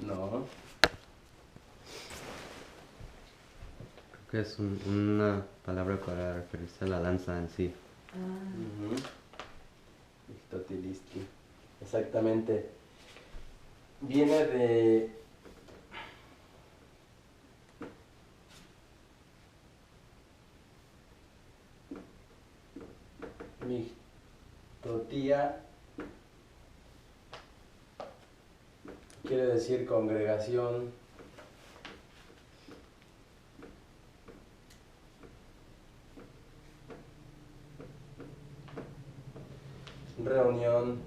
No. Creo que es una palabra para referirse a la danza en sí. Mixtotilistli. Exactamente. Viene de... Mixtotía quiere decir congregación, reunión.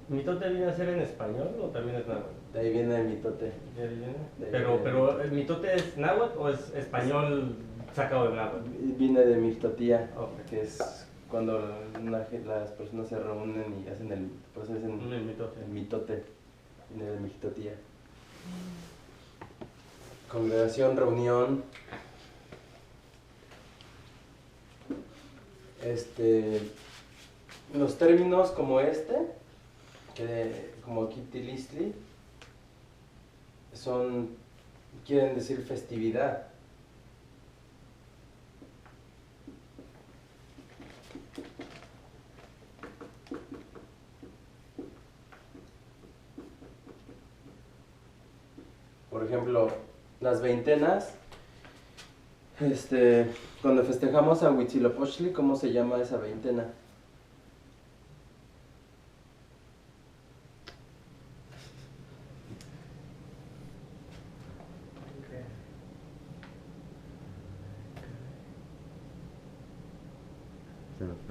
¿Mitote viene a ser en español o también es náhuatl? De ahí viene el mitote. ¿De ahí viene? De ahí Pero viene. ¿el mitote es náhuatl o es español sacado de náhuatl? Viene de mixtotía, Ok. que es cuando las personas se reúnen y hacen el... Por eso dicen El mitote. el mitote. Viene de mixtotía. Congregación, reunión. Los términos como como Kitilistli, quieren decir festividad. Por ejemplo, las veintenas, cuando festejamos a Huitzilopochtli, ¿cómo se llama esa veintena?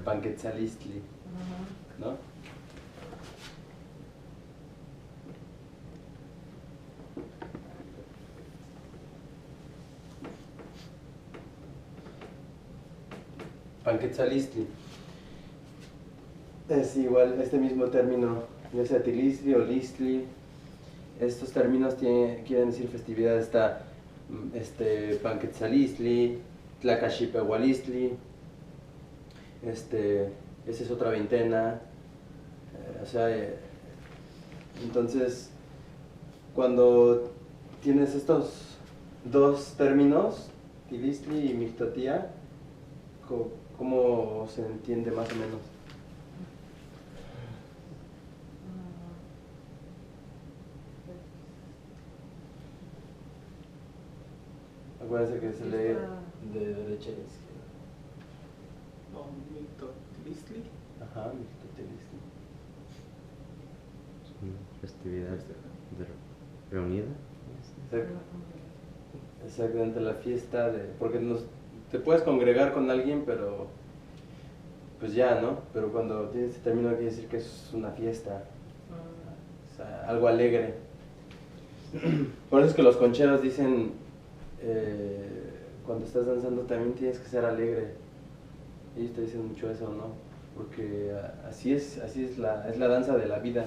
Panquetzalistli, ¿no? Panquetzalistli. Es igual, este mismo término, ya sea tilistli o listli, estos términos quieren decir festividad. Está Panquetzalistli, Tlacaxipehualistli, esa es otra veintena. Entonces, cuando tienes estos dos términos, tilistli y mixtotía, ¿cómo se entiende más o menos? Acuérdense que se lee de derecha a izquierda. No, mixtotilistli. Ajá, mixtotilistli. Es una festividad reunida. Exactamente, la fiesta porque te puedes congregar con alguien, pero pues ya, ¿no? Pero cuando tienes este término quiere decir que es una fiesta, o sea, algo alegre. Por eso es que los concheros dicen, cuando estás danzando también tienes que ser alegre. Ellos te dicen mucho eso, ¿no? Porque así es la danza de la vida.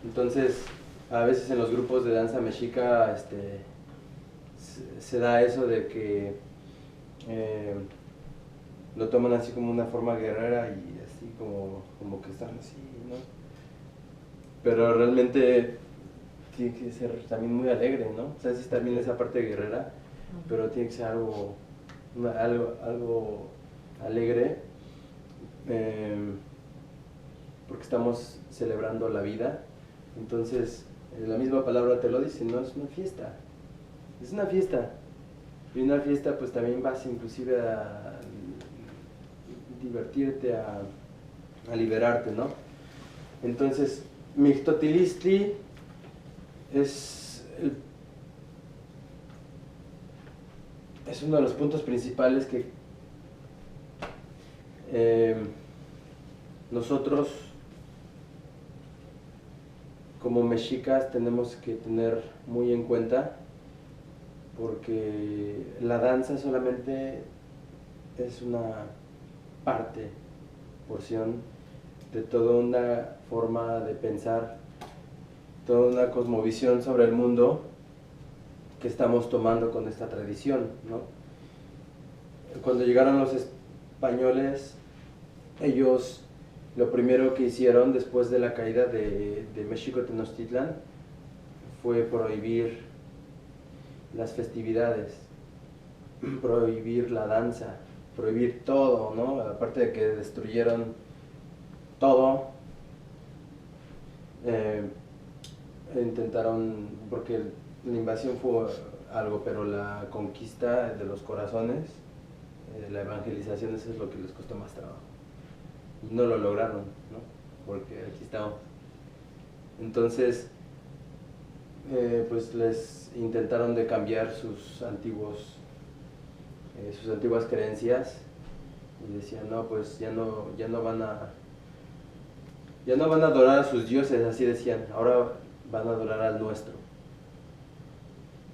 Entonces, a veces en los grupos de danza mexica, se da eso de que lo toman así como una forma guerrera y así como que están así, ¿no? Pero realmente tiene que ser también muy alegre, ¿no? O sea, sí está bien esa parte guerrera, pero tiene que ser algo alegre, porque estamos celebrando la vida. Entonces, la misma palabra te lo dice, ¿no? Es una fiesta. Es una fiesta. Y una fiesta pues también vas inclusive a divertirte, a liberarte, ¿no? Entonces, Mixtotilistli es uno de los puntos principales que nosotros como mexicas tenemos que tener muy en cuenta, porque la danza solamente es una porción de toda una forma de pensar, toda una cosmovisión sobre el mundo que estamos tomando con esta tradición, ¿no? Cuando llegaron los españoles, ellos lo primero que hicieron después de la caída de México Tenochtitlan fue prohibir las festividades, prohibir la danza, prohibir todo, ¿no? Aparte de que destruyeron todo, intentaron, porque la invasión fue algo, pero la conquista de los corazones, la evangelización, eso es lo que les costó más trabajo. Y no lo lograron, ¿no? Porque aquí estamos. Entonces, pues les intentaron de cambiar sus antiguas creencias y decían, no, pues ya no van a adorar a sus dioses, así decían, ahora van a adorar al nuestro.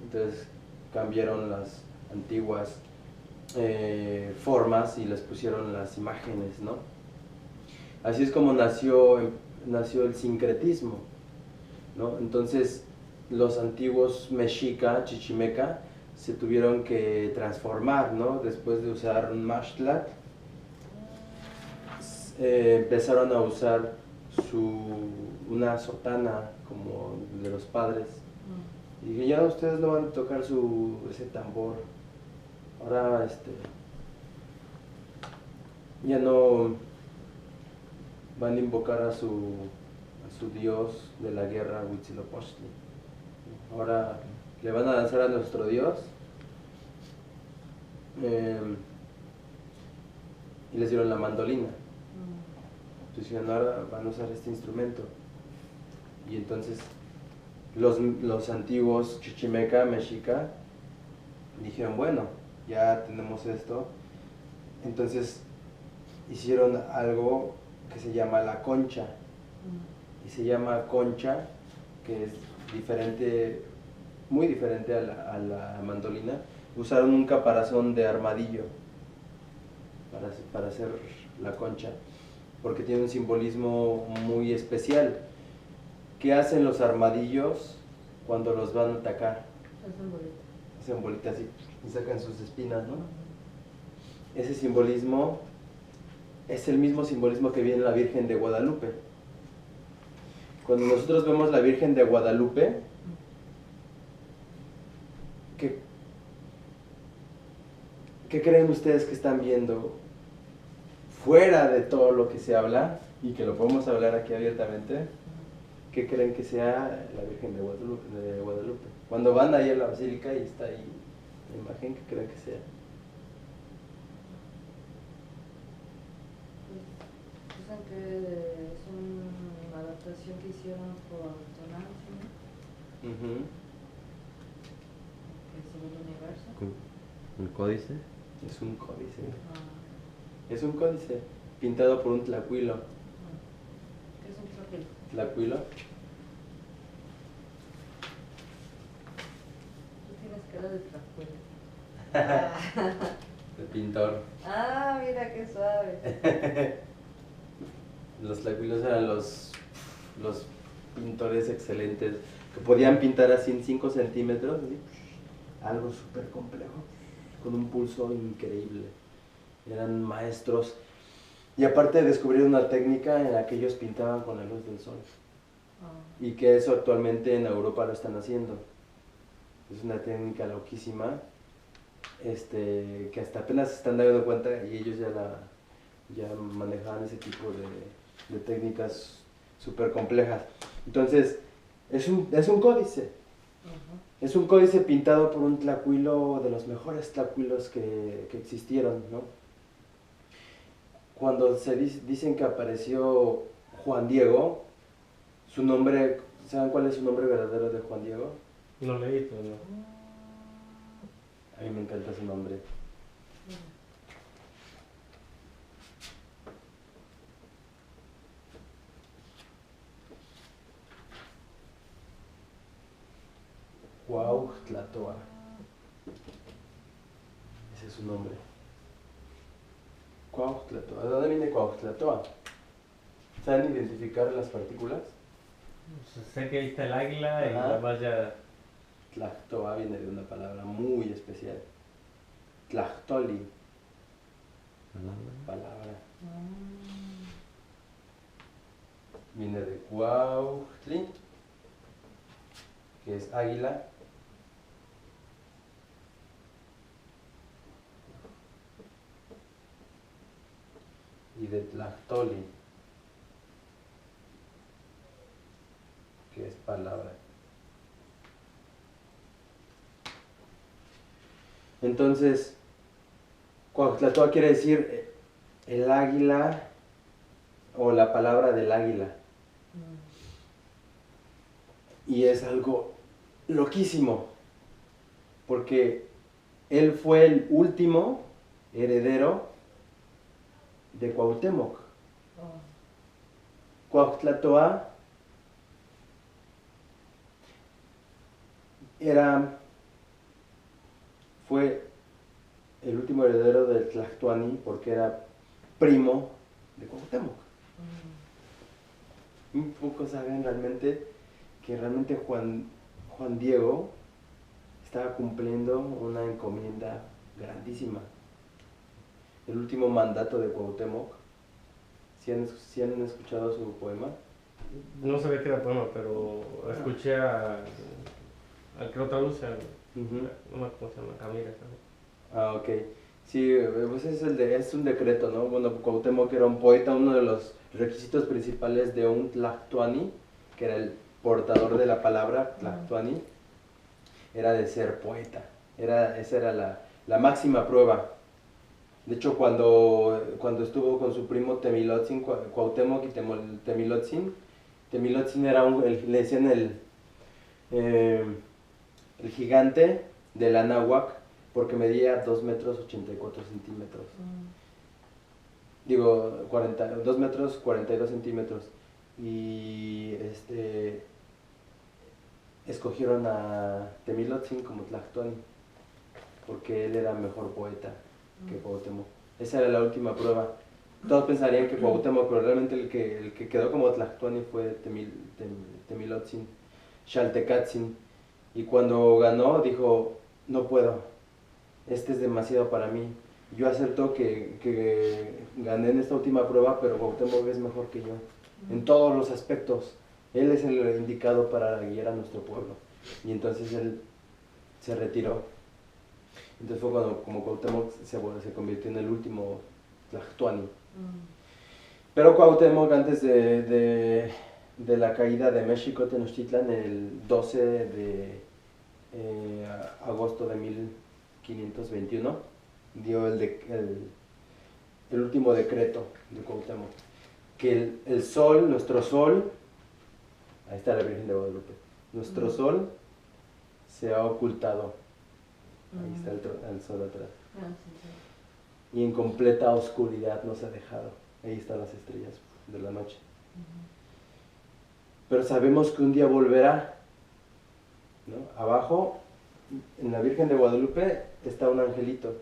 Entonces cambiaron las antiguas formas y les pusieron las imágenes, ¿no? Así es como nació el sincretismo, ¿no? Entonces los antiguos mexica, chichimeca, se tuvieron que transformar, ¿no? Después de usar un mashtlat, empezaron a usar una sotana como de los padres. Y dije, ya ustedes no van a tocar ese tambor. Ahora ya no van a invocar a su dios de la guerra, Huitzilopochtli. Ahora le van a danzar a nuestro dios. Y les dieron la mandolina. Entonces dijeron, ahora van a usar este instrumento. Y entonces los antiguos chichimeca, mexica, dijeron, bueno, ya tenemos esto. Entonces hicieron algo que se llama la concha. Y se llama concha, que es diferente, muy diferente a la mandolina. Usaron un caparazón de armadillo para hacer la concha, porque tiene un simbolismo muy especial. ¿Qué hacen los armadillos cuando los van a atacar? Hacen bolitas así y sacan sus espinas, ¿no? Ese simbolismo es el mismo simbolismo que viene en la Virgen de Guadalupe. Cuando nosotros vemos la Virgen de Guadalupe, ¿qué creen ustedes que están viendo? Fuera de todo lo que se habla, y que lo podemos hablar aquí abiertamente, ¿qué creen que sea la Virgen de Guadalupe? Cuando van ahí a la basílica y está ahí la imagen, ¿qué creen que sea? Dicen que es una adaptación que hicieron por Tonantzin, que es el universo. ¿Un códice? Es un códice. Es un códice pintado por un tlacuilo. ¿Qué es un tlacuilo? ¿Tlacuilo? Tú tienes cara de tlacuilo. El pintor. Ah, mira qué suave. Los tlacuilos eran los pintores excelentes que podían pintar así en 5 centímetros, ¿sí? Algo súper complejo, con un pulso increíble. Eran maestros. Y aparte descubrieron una técnica en la que ellos pintaban con la luz del sol. Y que eso actualmente en Europa lo están haciendo. Es una técnica loquísima, que hasta apenas se están dando cuenta y ellos ya manejaban ese tipo de técnicas súper complejas. Entonces, es un códice. Es un códice pintado por un tlacuilo, de los mejores tlacuilos que existieron, ¿no? Cuando dicen que apareció Juan Diego, su nombre, ¿saben cuál es su nombre verdadero de Juan Diego? No leí, pero no. A mí me encanta su nombre. Cuauhtlatoa. Ese es su nombre. Cuauhtlatoa. ¿De dónde viene Cuauhtlatoa? ¿Saben identificar las partículas? Sé que ahí está el águila y Ajá. la valla. Tlactoa viene de una palabra muy especial. Tlactoli, palabra. viene de Cuautli, que es águila. Y de Tlactoli, que es palabra. Entonces, Cuauhtlatoa quiere decir el águila o la palabra del águila. Y es algo loquísimo, porque él fue el último heredero de Cuauhtémoc. Cuauhtlatoa fue el último heredero del Tlactuani porque era primo de Cuauhtémoc. Muy pocos saben realmente que realmente Juan Diego estaba cumpliendo una encomienda grandísima. El último mandato de Cuauhtémoc. ¿Sí han escuchado su poema? No sabía que era poema, pero escuché al que lo traduce, no me acuerdo cómo se llama, Camila, ¿sabes? Ok. Sí, pues es un decreto, ¿no? Bueno, Cuauhtémoc era un poeta, uno de los requisitos principales de un Tlactuani, que era el portador de la palabra Tlactuani, era de ser poeta. Esa era la máxima prueba. De hecho, cuando estuvo con su primo Temilotzin, Cuauhtémoc y Temilotzin era le decían el gigante del Anáhuac, porque medía 2 metros 84 centímetros. Digo, 2 metros 42 centímetros. Y escogieron a Temilotzin como Tlactuani, porque él era mejor poeta que Cuauhtémoc. Esa era la última prueba. Todos pensarían que Cuauhtémoc, pero realmente el que quedó como Tlactuani fue Temilotzin, Xaltecatzin. Y cuando ganó dijo, no puedo, este es demasiado para mí. Yo acepto que gané en esta última prueba, pero Cuauhtémoc es mejor que yo, en todos los aspectos. Él es el indicado para guiar a nuestro pueblo. Y entonces él se retiró. Entonces fue cuando como Cuauhtémoc se convirtió en el último Tlactuani. Pero Cuauhtémoc, antes de la caída de México Tenochtitlan, el 12 de agosto de 1521, dio el último decreto de Cuauhtémoc, que el sol, nuestro sol, ahí está la Virgen de Guadalupe, nuestro sol se ha ocultado. Ahí está el sol atrás. Y en completa oscuridad nos ha dejado. Ahí están las estrellas de la noche. Pero sabemos que un día volverá, ¿no? Abajo, en la Virgen de Guadalupe, está un angelito.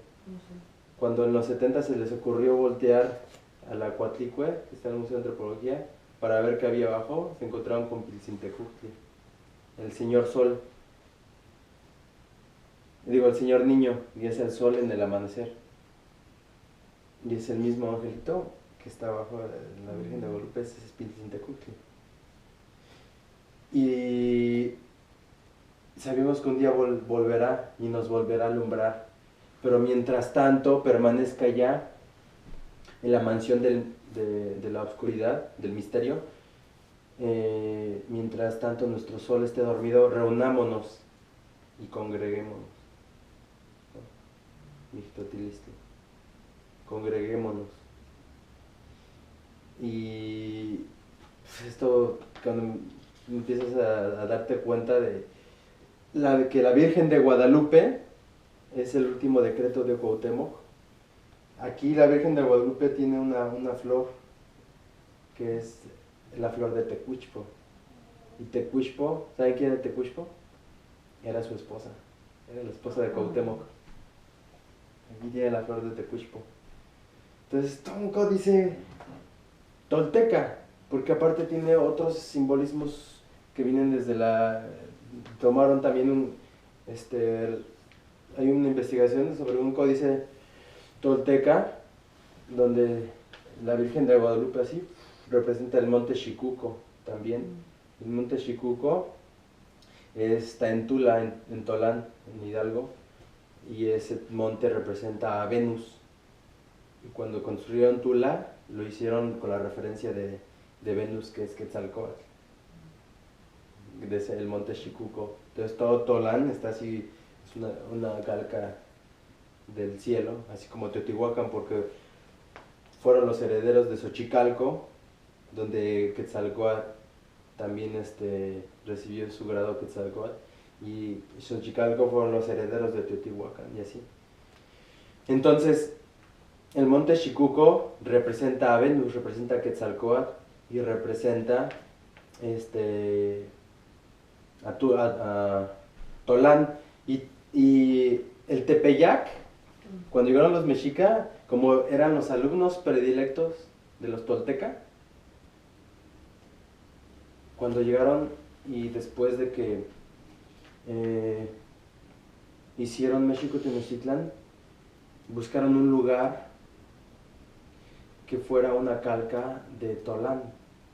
Cuando en los 70 se les ocurrió voltear a la Coatlicue, que está en el Museo de Antropología, para ver qué había abajo, se encontraron con Pilsintecuhtli, el señor sol. Digo, el señor niño, y es el sol en el amanecer. Y es el mismo angelito que está abajo de la Virgen de Guadalupe, ese es Pilsintecuhtli. Y sabemos que un día volverá y nos volverá a alumbrar, pero mientras tanto permanezca ya en la mansión de la oscuridad, del misterio. Mientras tanto nuestro sol esté dormido, reunámonos y congreguémonos. Mixtotilistli. Congreguémonos. Y pues esto, cuando empiezas a darte cuenta de que la Virgen de Guadalupe es el último decreto de Cuauhtémoc. Aquí la Virgen de Guadalupe tiene una flor que es la flor de Tecuichpo. Y Tecuichpo, ¿saben quién era Tecuichpo? Era su esposa, era la esposa de Cuauhtémoc. Aquí tiene la flor de Tecuichpo. Entonces todo un códice tolteca, porque aparte tiene otros simbolismos que vienen desde tomaron también hay una investigación sobre un códice tolteca donde la Virgen de Guadalupe así representa el monte Xicuco también. El monte Xicuco está en Tula, en Tolán, en Hidalgo, y ese monte representa a Venus. Y cuando construyeron Tula, lo hicieron con la referencia de Venus, que es Quetzalcóatl, desde el monte Xicuco. Entonces todo Tolán está así, es una calca del cielo, así como Teotihuacán, porque fueron los herederos de Xochicalco, donde Quetzalcóatl también recibió su grado Quetzalcóatl, y Xochicalco fueron los herederos de Teotihuacán, y así. Entonces, el monte Xicuco representa a Venus, representa a Quetzalcóatl, y representa a Tolán. Y el Tepeyac, cuando llegaron los mexicas, como eran los alumnos predilectos de los tolteca, cuando llegaron y después de que hicieron México Tenochtitlán, buscaron un lugar que fuera una calca de Tolán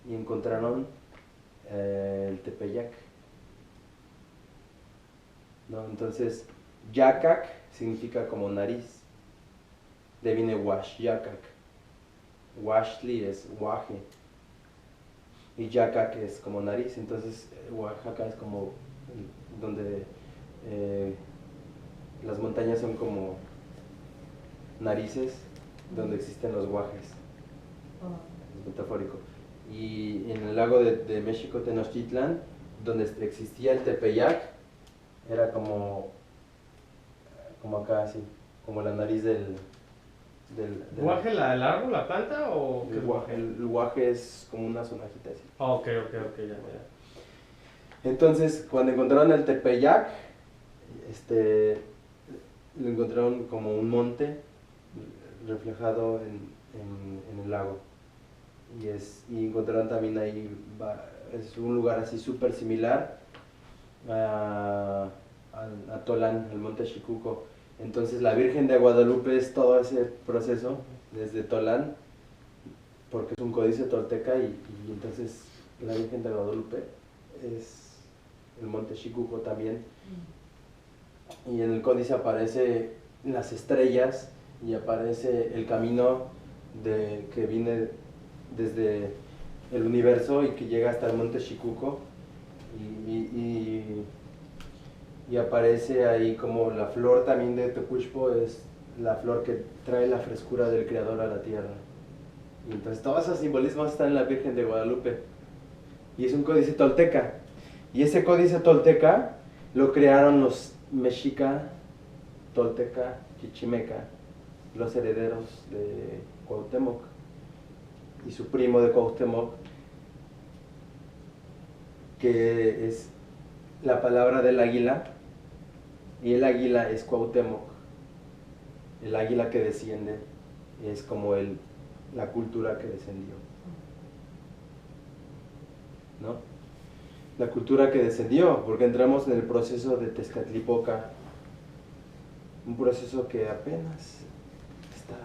y encontraron el Tepeyac, ¿no? Entonces, Yacac significa como nariz, de viene Wash, Yacac. Washli es Waje, y Yacac es como nariz. Entonces, Oaxaca es como donde las montañas son como narices, donde existen los guajes. Es metafórico. Y en el lago de México Tenochtitlán, donde existía el Tepeyac, era como acá así, como la nariz del ¿Guaje el árbol, la planta o qué es guaje? El guaje es como una sonajita así. Ah, ok, ya. Entonces, cuando encontraron el Tepeyac, lo encontraron como un monte reflejado en el lago. Y encontraron también ahí, es un lugar así súper similar a Tolán, el monte Xicuco. Entonces la Virgen de Guadalupe es todo ese proceso desde Tolán, porque es un códice tolteca, y entonces la Virgen de Guadalupe es el monte Xicuco también. Y en el códice aparece las estrellas y aparece el camino que viene desde el universo y que llega hasta el monte Xicuco, y aparece ahí como la flor también de Tecuixpo, es la flor que trae la frescura del Creador a la tierra. Y entonces todos esos simbolismos están en la Virgen de Guadalupe, y es un códice tolteca, y ese códice tolteca lo crearon los mexica, tolteca, chichimeca, los herederos de Cuauhtémoc, y su primo de Cuauhtémoc, que es la palabra del águila, y el águila es Cuauhtémoc. El águila que desciende es como la cultura que descendió, ¿no? La cultura que descendió, porque entramos en el proceso de Tezcatlipoca, un proceso que apenas está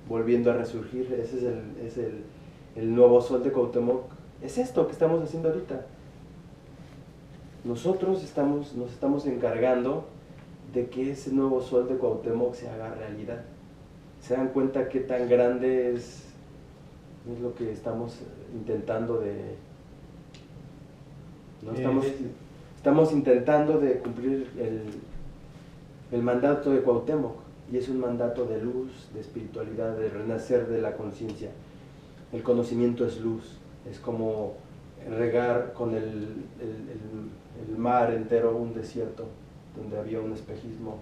volviendo a resurgir. Ese es el nuevo sol de Cuauhtémoc. Es esto que estamos haciendo ahorita. Nosotros nos estamos encargando de que ese nuevo sol de Cuauhtémoc se haga realidad. ¿Se dan cuenta qué tan grande es lo que estamos intentando ¿no? Estamos intentando de cumplir el mandato de Cuauhtémoc, y es un mandato de luz, de espiritualidad, de renacer de la conciencia. El conocimiento es luz, es como regar con el mar entero un desierto donde había un espejismo.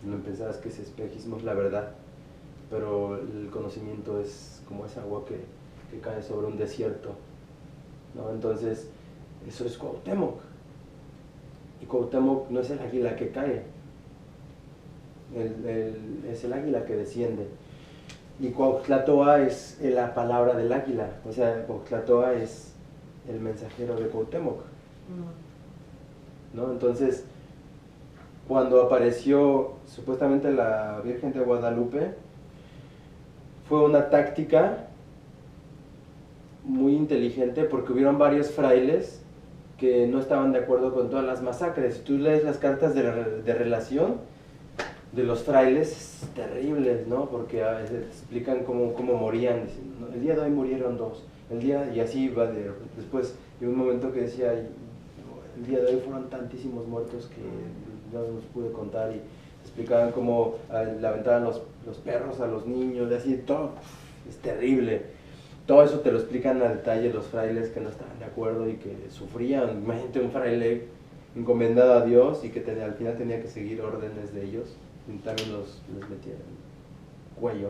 No pensabas que ese espejismo es la verdad, pero el conocimiento es como esa agua que cae sobre un desierto, ¿no? Entonces, eso es Cuauhtémoc. Y Cuauhtémoc no es el águila que cae, es el águila que desciende. Y Cuauhtlatoa es la palabra del águila, o sea, Cuauhtlatoa es el mensajero de Cuauhtémoc, ¿no? Entonces, cuando apareció supuestamente la Virgen de Guadalupe, fue una táctica muy inteligente porque hubieron varios frailes que no estaban de acuerdo con todas las masacres. Si tú lees las cartas de relación de los frailes, es terribles, ¿no? Porque a veces explican cómo morían. Dicen, "No, el día de hoy murieron 2, el día", y así va después de un momento que decía, el día de hoy fueron tantísimos muertos que no los pude contar, y explicaban cómo le aventaban los perros a los niños, y así, todo, es terrible. Todo eso te lo explican a detalle los frailes que no estaban de acuerdo y que sufrían. Imagínate un fraile encomendado a Dios y que al final tenía que seguir órdenes de ellos, y también les metían cuello.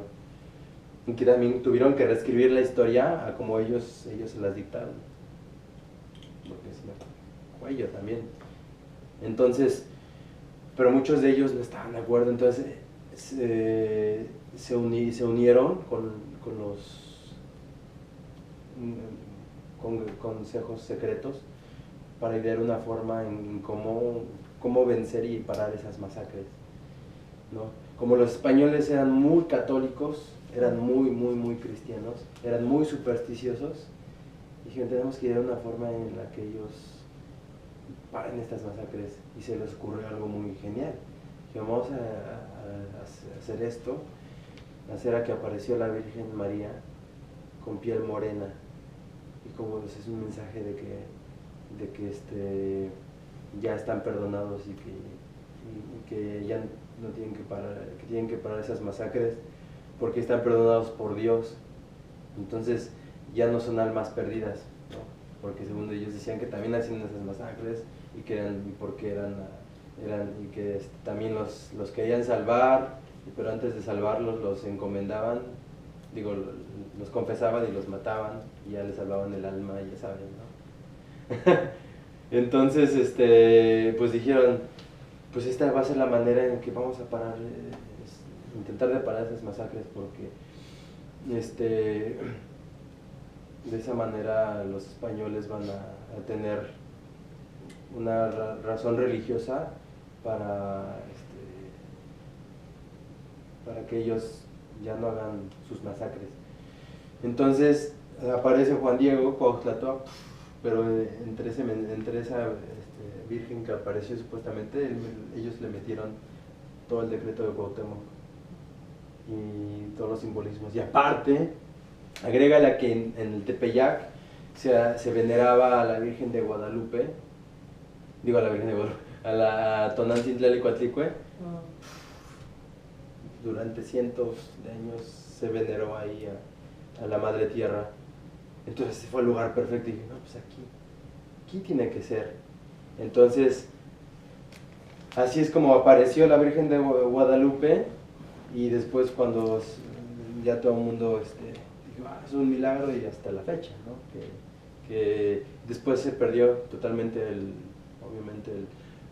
Y que también tuvieron que reescribir la historia a como ellos se las dictaron. Porque si no, cuello también. Entonces, pero muchos de ellos no estaban de acuerdo, entonces se unieron con los consejos secretos para idear una forma en cómo vencer y parar esas masacres, ¿no? Como los españoles eran muy católicos, eran muy cristianos, eran muy supersticiosos, dijeron, tenemos que idear una forma en la que ellos paren estas masacres, y se les ocurrió algo muy genial. Dijeron, vamos a hacer esto, hacer a que apareció la Virgen María con piel morena, y como es un mensaje de que ya están perdonados y que ya no tienen que parar, que tienen que parar esas masacres porque están perdonados por Dios. Entonces ya no son almas perdidas, ¿no? Porque según ellos decían que también hacían esas masacres y que también los querían salvar, pero antes de salvarlos los encomendaban, los confesaban y los mataban, y ya les salvaban el alma, ya saben, ¿no? Entonces, pues dijeron, pues esta va a ser la manera en que vamos a parar, intentar de parar esas masacres, porque de esa manera los españoles van a tener una razón religiosa para que ellos ya no hagan sus masacres. Entonces aparece Juan Diego Cuauhtlatoac, pero entre esa virgen que apareció supuestamente, ellos le metieron todo el decreto de Cuauhtémoc y todos los simbolismos. Y aparte, agrégale que en el Tepeyac se veneraba a la Virgen de Guadalupe, a la Tonantzintlan Coatlicue. Durante cientos de años se veneró ahí a la Madre Tierra. Entonces fue el lugar perfecto y dije, no, pues aquí tiene que ser. Entonces, así es como apareció la Virgen de Guadalupe, y después cuando ya todo el mundo dijo, es un milagro, y hasta la fecha, ¿no? Que después se perdió totalmente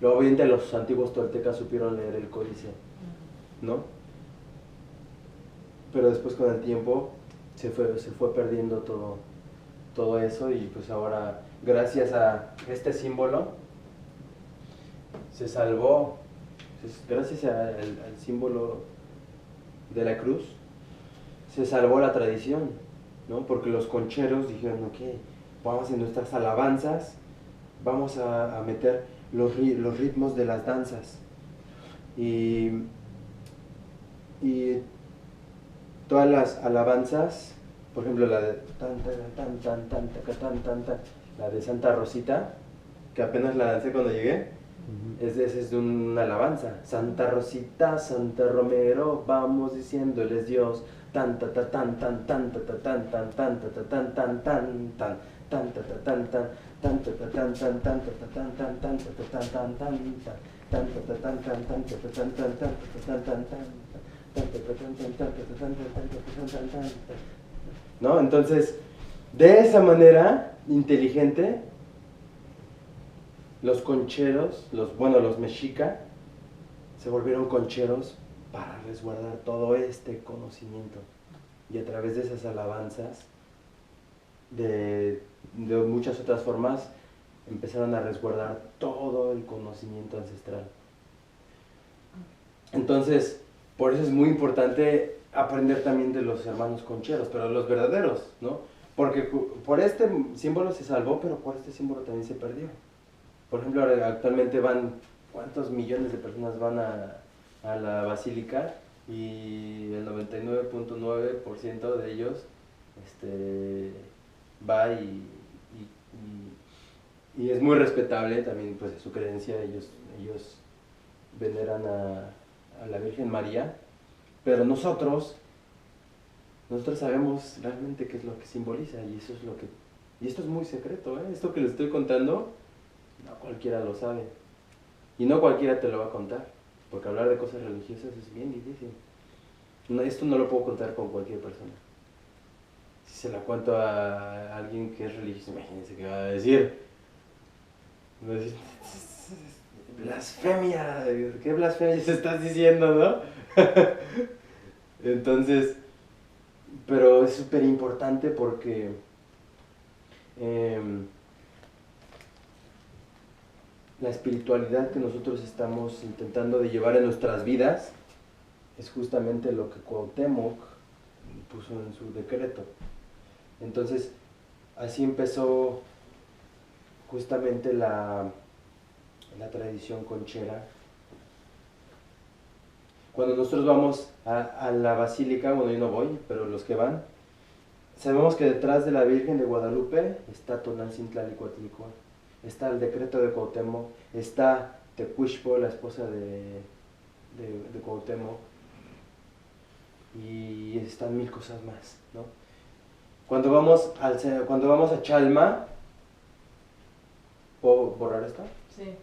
obviamente los antiguos toltecas supieron leer el códice, ¿no? Pero después con el tiempo se fue perdiendo todo eso, y pues ahora gracias a este símbolo se salvó, gracias al símbolo de la cruz se salvó la tradición, ¿no? Porque los concheros dijeron, ok, vamos en nuestras alabanzas, vamos a meter los ritmos de las danzas, y todas las alabanzas, por ejemplo la de la de Santa Rosita, que apenas la dancé cuando llegué, esa es de una alabanza. Santa Rosita, Santa Romero, vamos diciéndoles Dios, tan ta ta tan tan tan ta ta tan tan tan ta ta tan tan tan tan tan ta ta tan tan tan ta ta tan tan tan ta ta tan tan tan ta ta tan tan tan tan ta ta tan tan tan ta ta tan tan tan ta ta tan tan ¿no? Entonces, de esa manera inteligente, los concheros, los mexica, se volvieron concheros para resguardar todo este conocimiento, y a través de esas alabanzas, de muchas otras formas, empezaron a resguardar todo el conocimiento ancestral. Entonces, por eso es muy importante aprender también de los hermanos concheros, pero los verdaderos, ¿no? Porque por este símbolo se salvó, pero por este símbolo también se perdió. Por ejemplo, ahora actualmente van, ¿cuántos millones de personas van a la basílica? Y el 99.9% de ellos va y es muy respetable también pues su creencia. Ellos veneran a la Virgen María, pero nosotros sabemos realmente qué es lo que simboliza, y eso es lo que, y esto es muy secreto, ¿eh? Esto que les estoy contando, no cualquiera lo sabe, y no cualquiera te lo va a contar, porque hablar de cosas religiosas es bien difícil. No, esto no lo puedo contar con cualquier persona. Si se la cuento a alguien que es religioso, imagínense qué va a decir. Va a decir, blasfemia, ¿qué blasfemia se estás diciendo, no? Entonces, pero es súper importante porque la espiritualidad que nosotros estamos intentando de llevar en nuestras vidas es justamente lo que Cuauhtémoc puso en su decreto. Entonces, así empezó justamente la tradición conchera. Cuando nosotros vamos a la basílica, bueno, yo no voy, pero los que van, sabemos que detrás de la Virgen de Guadalupe está Tonantzin-Tlalikuatlicue, está el decreto de Cuauhtémoc, está Tecuixpo, la esposa de Cuauhtémoc, y están mil cosas más, ¿no? Cuando vamos a Chalma, ¿puedo borrar esto? Sí.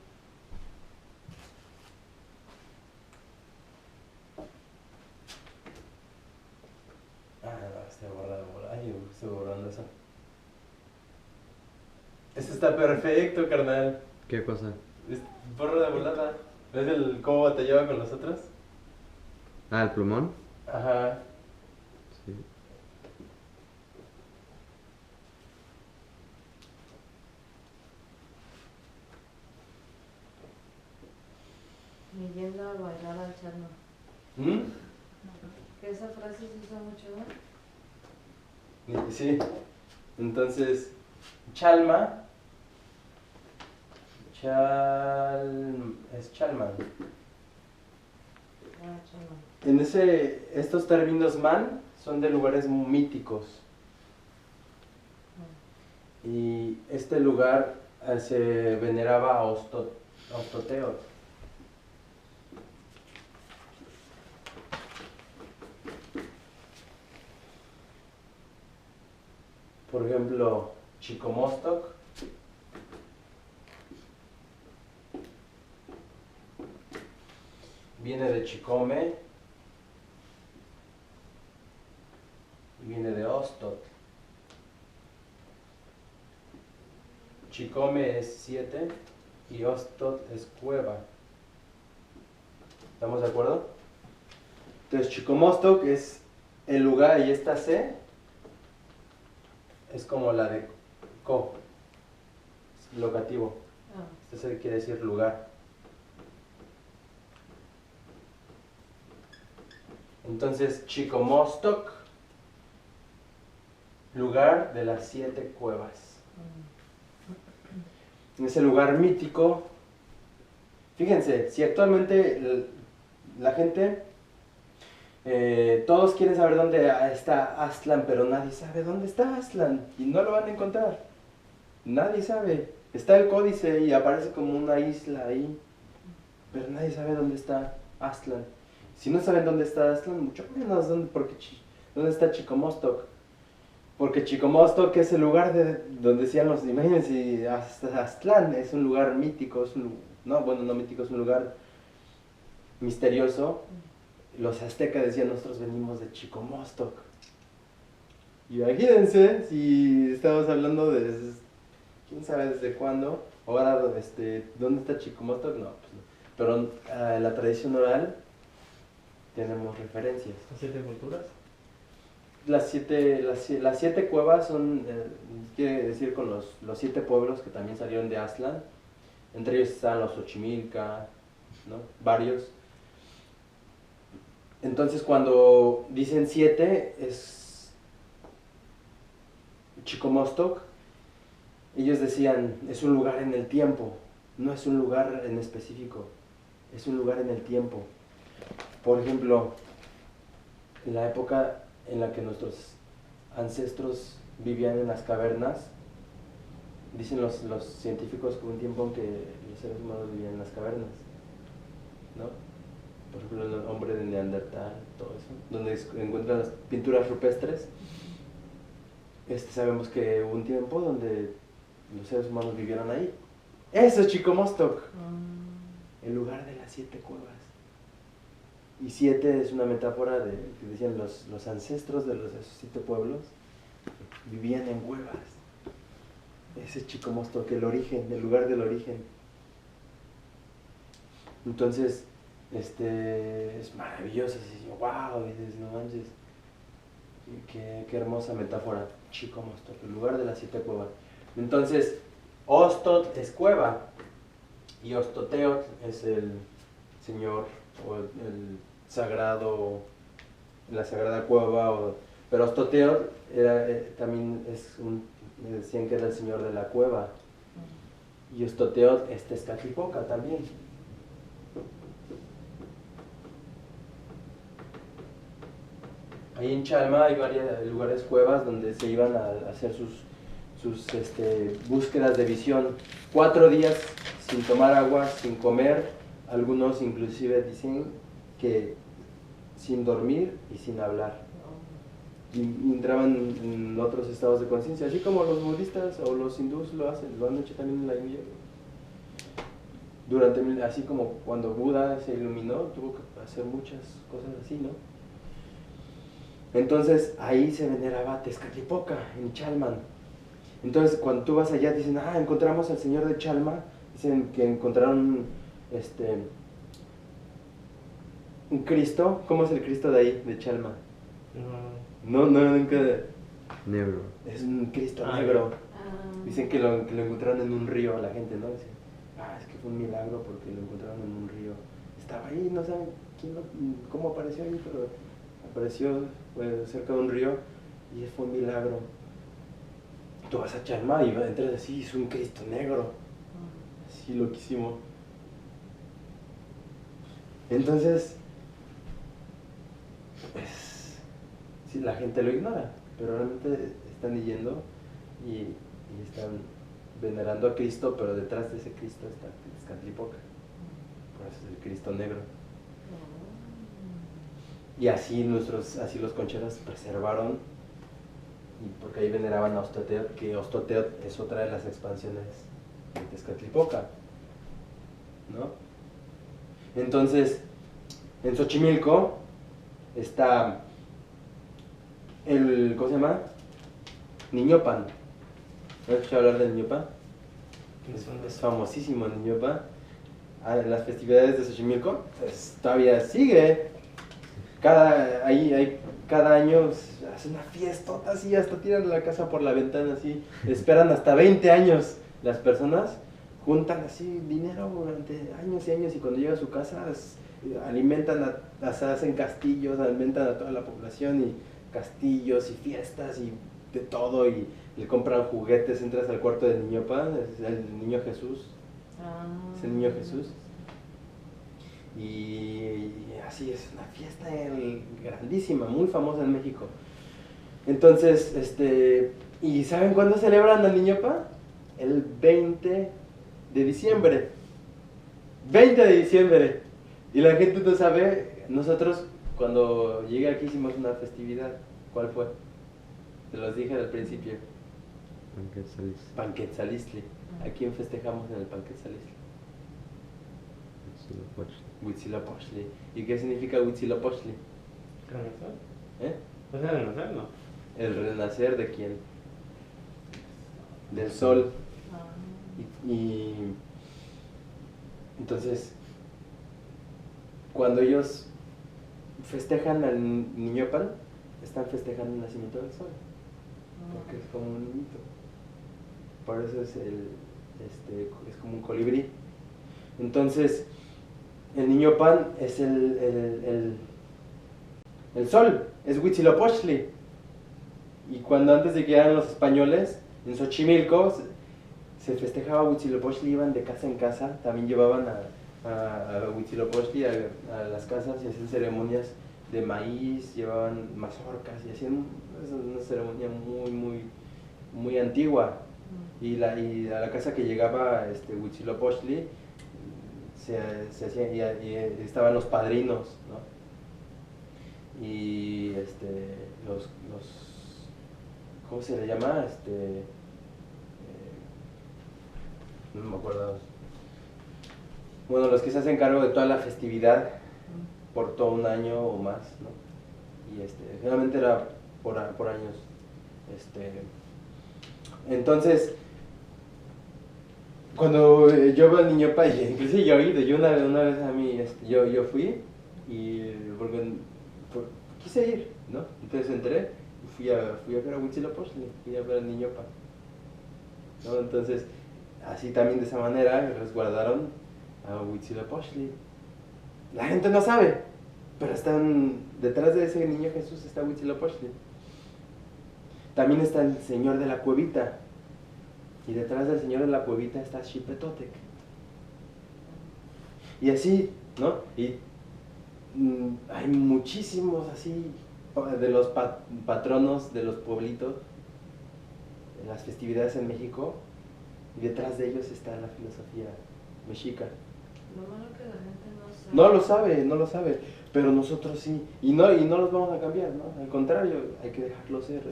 Ah, no, estoy borrando. Ay, estoy borrando eso. Esto está perfecto, carnal. ¿Qué cosa? Borra de volada. ¿Ves cómo batallaba con los otros? Ah, el plumón. Ajá. Sí. Ni yendo a bailar al charno. ¿Mm? Que esa frase se usa mucho, ¿no? Sí. Entonces, Chalma. Es Chalman. Ah, charno. Estos términos man son de lugares míticos. Y este lugar se veneraba a Ostoteot. Por ejemplo, Chicomostoc viene de Chicome y viene de Ostot. Chicome es 7 y Ostot es cueva. ¿Estamos de acuerdo? Entonces Chicomostoc es el lugar, y esta C es como la de Co, es locativo. Ah, Este quiere decir lugar. Entonces, Chicomostoc, lugar de las 7 cuevas. En ese lugar mítico, fíjense, si actualmente la gente, todos quieren saber dónde está Aztlán, pero nadie sabe dónde está Aztlán y no lo van a encontrar. Nadie sabe. Está el códice y aparece como una isla ahí, pero nadie sabe dónde está Aztlán. Si no saben dónde está Aztlán, mucho menos dónde está Chicomostoc. Porque Chicomostoc es el lugar donde decían los, imagínense, Aztlán es un lugar mítico, no mítico, es un lugar misterioso. Los aztecas decían, nosotros venimos de Chicomostoc. Imagínense, si estamos hablando de, quién sabe desde cuándo, ahora, ¿dónde está Chicomostoc? No, pues no. Pero en la tradición oral tenemos referencias. ¿Las 7 culturas? Las siete cuevas son, quiere decir con los 7 pueblos que también salieron de Aztlán. Entre ellos están los Xochimilca, ¿no? Varios. Entonces cuando dicen 7 es Chicomostoc, ellos decían, es un lugar en el tiempo, no es un lugar en específico, es un lugar en el tiempo. Por ejemplo, en la época en la que nuestros ancestros vivían en las cavernas, dicen los científicos que hubo un tiempo en que los seres humanos vivían en las cavernas, ¿no? Por ejemplo, el hombre de Neandertal, todo eso, donde encuentran las pinturas rupestres. Sabemos que hubo un tiempo donde los seres humanos vivieron ahí. Eso es Chicomostoc, el lugar de las 7 cuevas. Y 7 es una metáfora de que decían los ancestros de esos 7 pueblos vivían en cuevas. Ese es Chicomostoc, el origen, el lugar del origen. Entonces, es maravilloso, así, wow, dices, no manches, qué hermosa metáfora, Chicomostoc, el lugar de las 7 cuevas. Entonces, Ostot es cueva, y Ostoteotl es el señor, o el sagrado, la sagrada cueva, pero Ostoteotl también decían que era el señor de la cueva, y Ostoteotl es Tezcatlipoca también. Ahí en Chalma hay varios lugares, cuevas, donde se iban a hacer sus búsquedas de visión. 4 días sin tomar agua, sin comer, algunos inclusive dicen que sin dormir y sin hablar. Y entraban en otros estados de conciencia, así como los budistas o los hindús lo hacen, lo han hecho también en la India. Así como cuando Buda se iluminó, tuvo que hacer muchas cosas así, ¿no? Entonces ahí se veneraba Tezcatlipoca, en Chalman. Entonces cuando tú vas allá dicen, encontramos al señor de Chalma, dicen que encontraron un Cristo. ¿Cómo es el Cristo de ahí, de Chalma? No, nunca. Negro. Es un Cristo negro. Dicen que lo encontraron en un río, la gente, ¿no? Dicen, es que fue un milagro porque lo encontraron en un río. Estaba ahí, no saben cómo apareció ahí, pero apareció cerca de un río y fue un milagro. Tú vas a Chalma y entras así, es un Cristo negro, así loquísimo. Entonces, sí, la gente lo ignora, pero realmente están yendo y están venerando a Cristo, pero detrás de ese Cristo está Tezcatlipoca, por eso es el Cristo negro. Y así los concheros preservaron, y porque ahí veneraban a Ostoteotl, que Ostoteotl es otra de las expansiones de Tezcatlipoca, ¿no? Entonces, en Xochimilco está ¿cómo se llama? Niñopan. ¿No has escuchado hablar del Niñopan? Es famosísimo el Niñopan. En las festividades de Xochimilco, todavía sigue. Cada año hacen una fiestota así, hasta tiran la casa por la ventana así, esperan hasta 20 años. Las personas juntan así dinero durante años y años, y cuando llega a su casa alimentan, hacen castillos, alimentan a toda la población, y castillos y fiestas y de todo, y le compran juguetes. Entras al cuarto del Niñopan, es el niño Jesús, es el niño Jesús. Y así es una fiesta grandísima, muy famosa en México. Entonces, ¿y saben cuándo celebran al Niñopan? El 20 de diciembre. 20 de diciembre. Y la gente no sabe. Nosotros, cuando llegué aquí, hicimos una festividad. ¿Cuál fue? Se los dije al principio. Panquetzalistli. ¿A quién festejamos en el Panquetzalistli? Huitzilopochtli. ¿Y qué significa Huitzilopochtli? ¿Renacer? ¿No es el renacer, no? ¿El renacer de quién? Del sol. Y entonces, cuando ellos festejan al Niñopan, están festejando el nacimiento del sol, porque es como un niñito. Por eso es como un colibrí. Entonces, el Niñopan es el sol, es Huitzilopochtli. Y cuando antes de que llegaran los españoles, en Xochimilco se festejaba Huitzilopochtli, iban de casa en casa, también llevaban a Huitzilopochtli a las casas y hacían ceremonias de maíz, llevaban mazorcas y hacían una ceremonia muy antigua. Y a la casa que llegaba Huitzilopochtli se hacía, y estaban los padrinos, ¿no? Y los ¿cómo se le llama? No me acuerdo. Bueno, los que se hacen cargo de toda la festividad por todo un año o más, ¿no? Y generalmente era por años. Entonces, cuando yo veo al niño pa, incluso yo he ido, yo una vez a mí, yo fui y quise ir, ¿no? Entonces entré y fui a ver a Huitzilopochtli, fui a ver al niño pa, ¿no? Entonces, así también de esa manera resguardaron a Huitzilopochtli. La gente no sabe, pero están detrás de ese niño Jesús está Huitzilopochtli. También está el señor de la cuevita. Y detrás del señor de la cuevita está Xipetotec. Y así, ¿no? Y hay muchísimos así de los patronos de los pueblitos en las festividades en México. Y detrás de ellos está la filosofía mexica. Lo malo que la gente No lo sabe, pero nosotros sí. Y no los vamos a cambiar, ¿no? Al contrario, hay que dejarlo ser.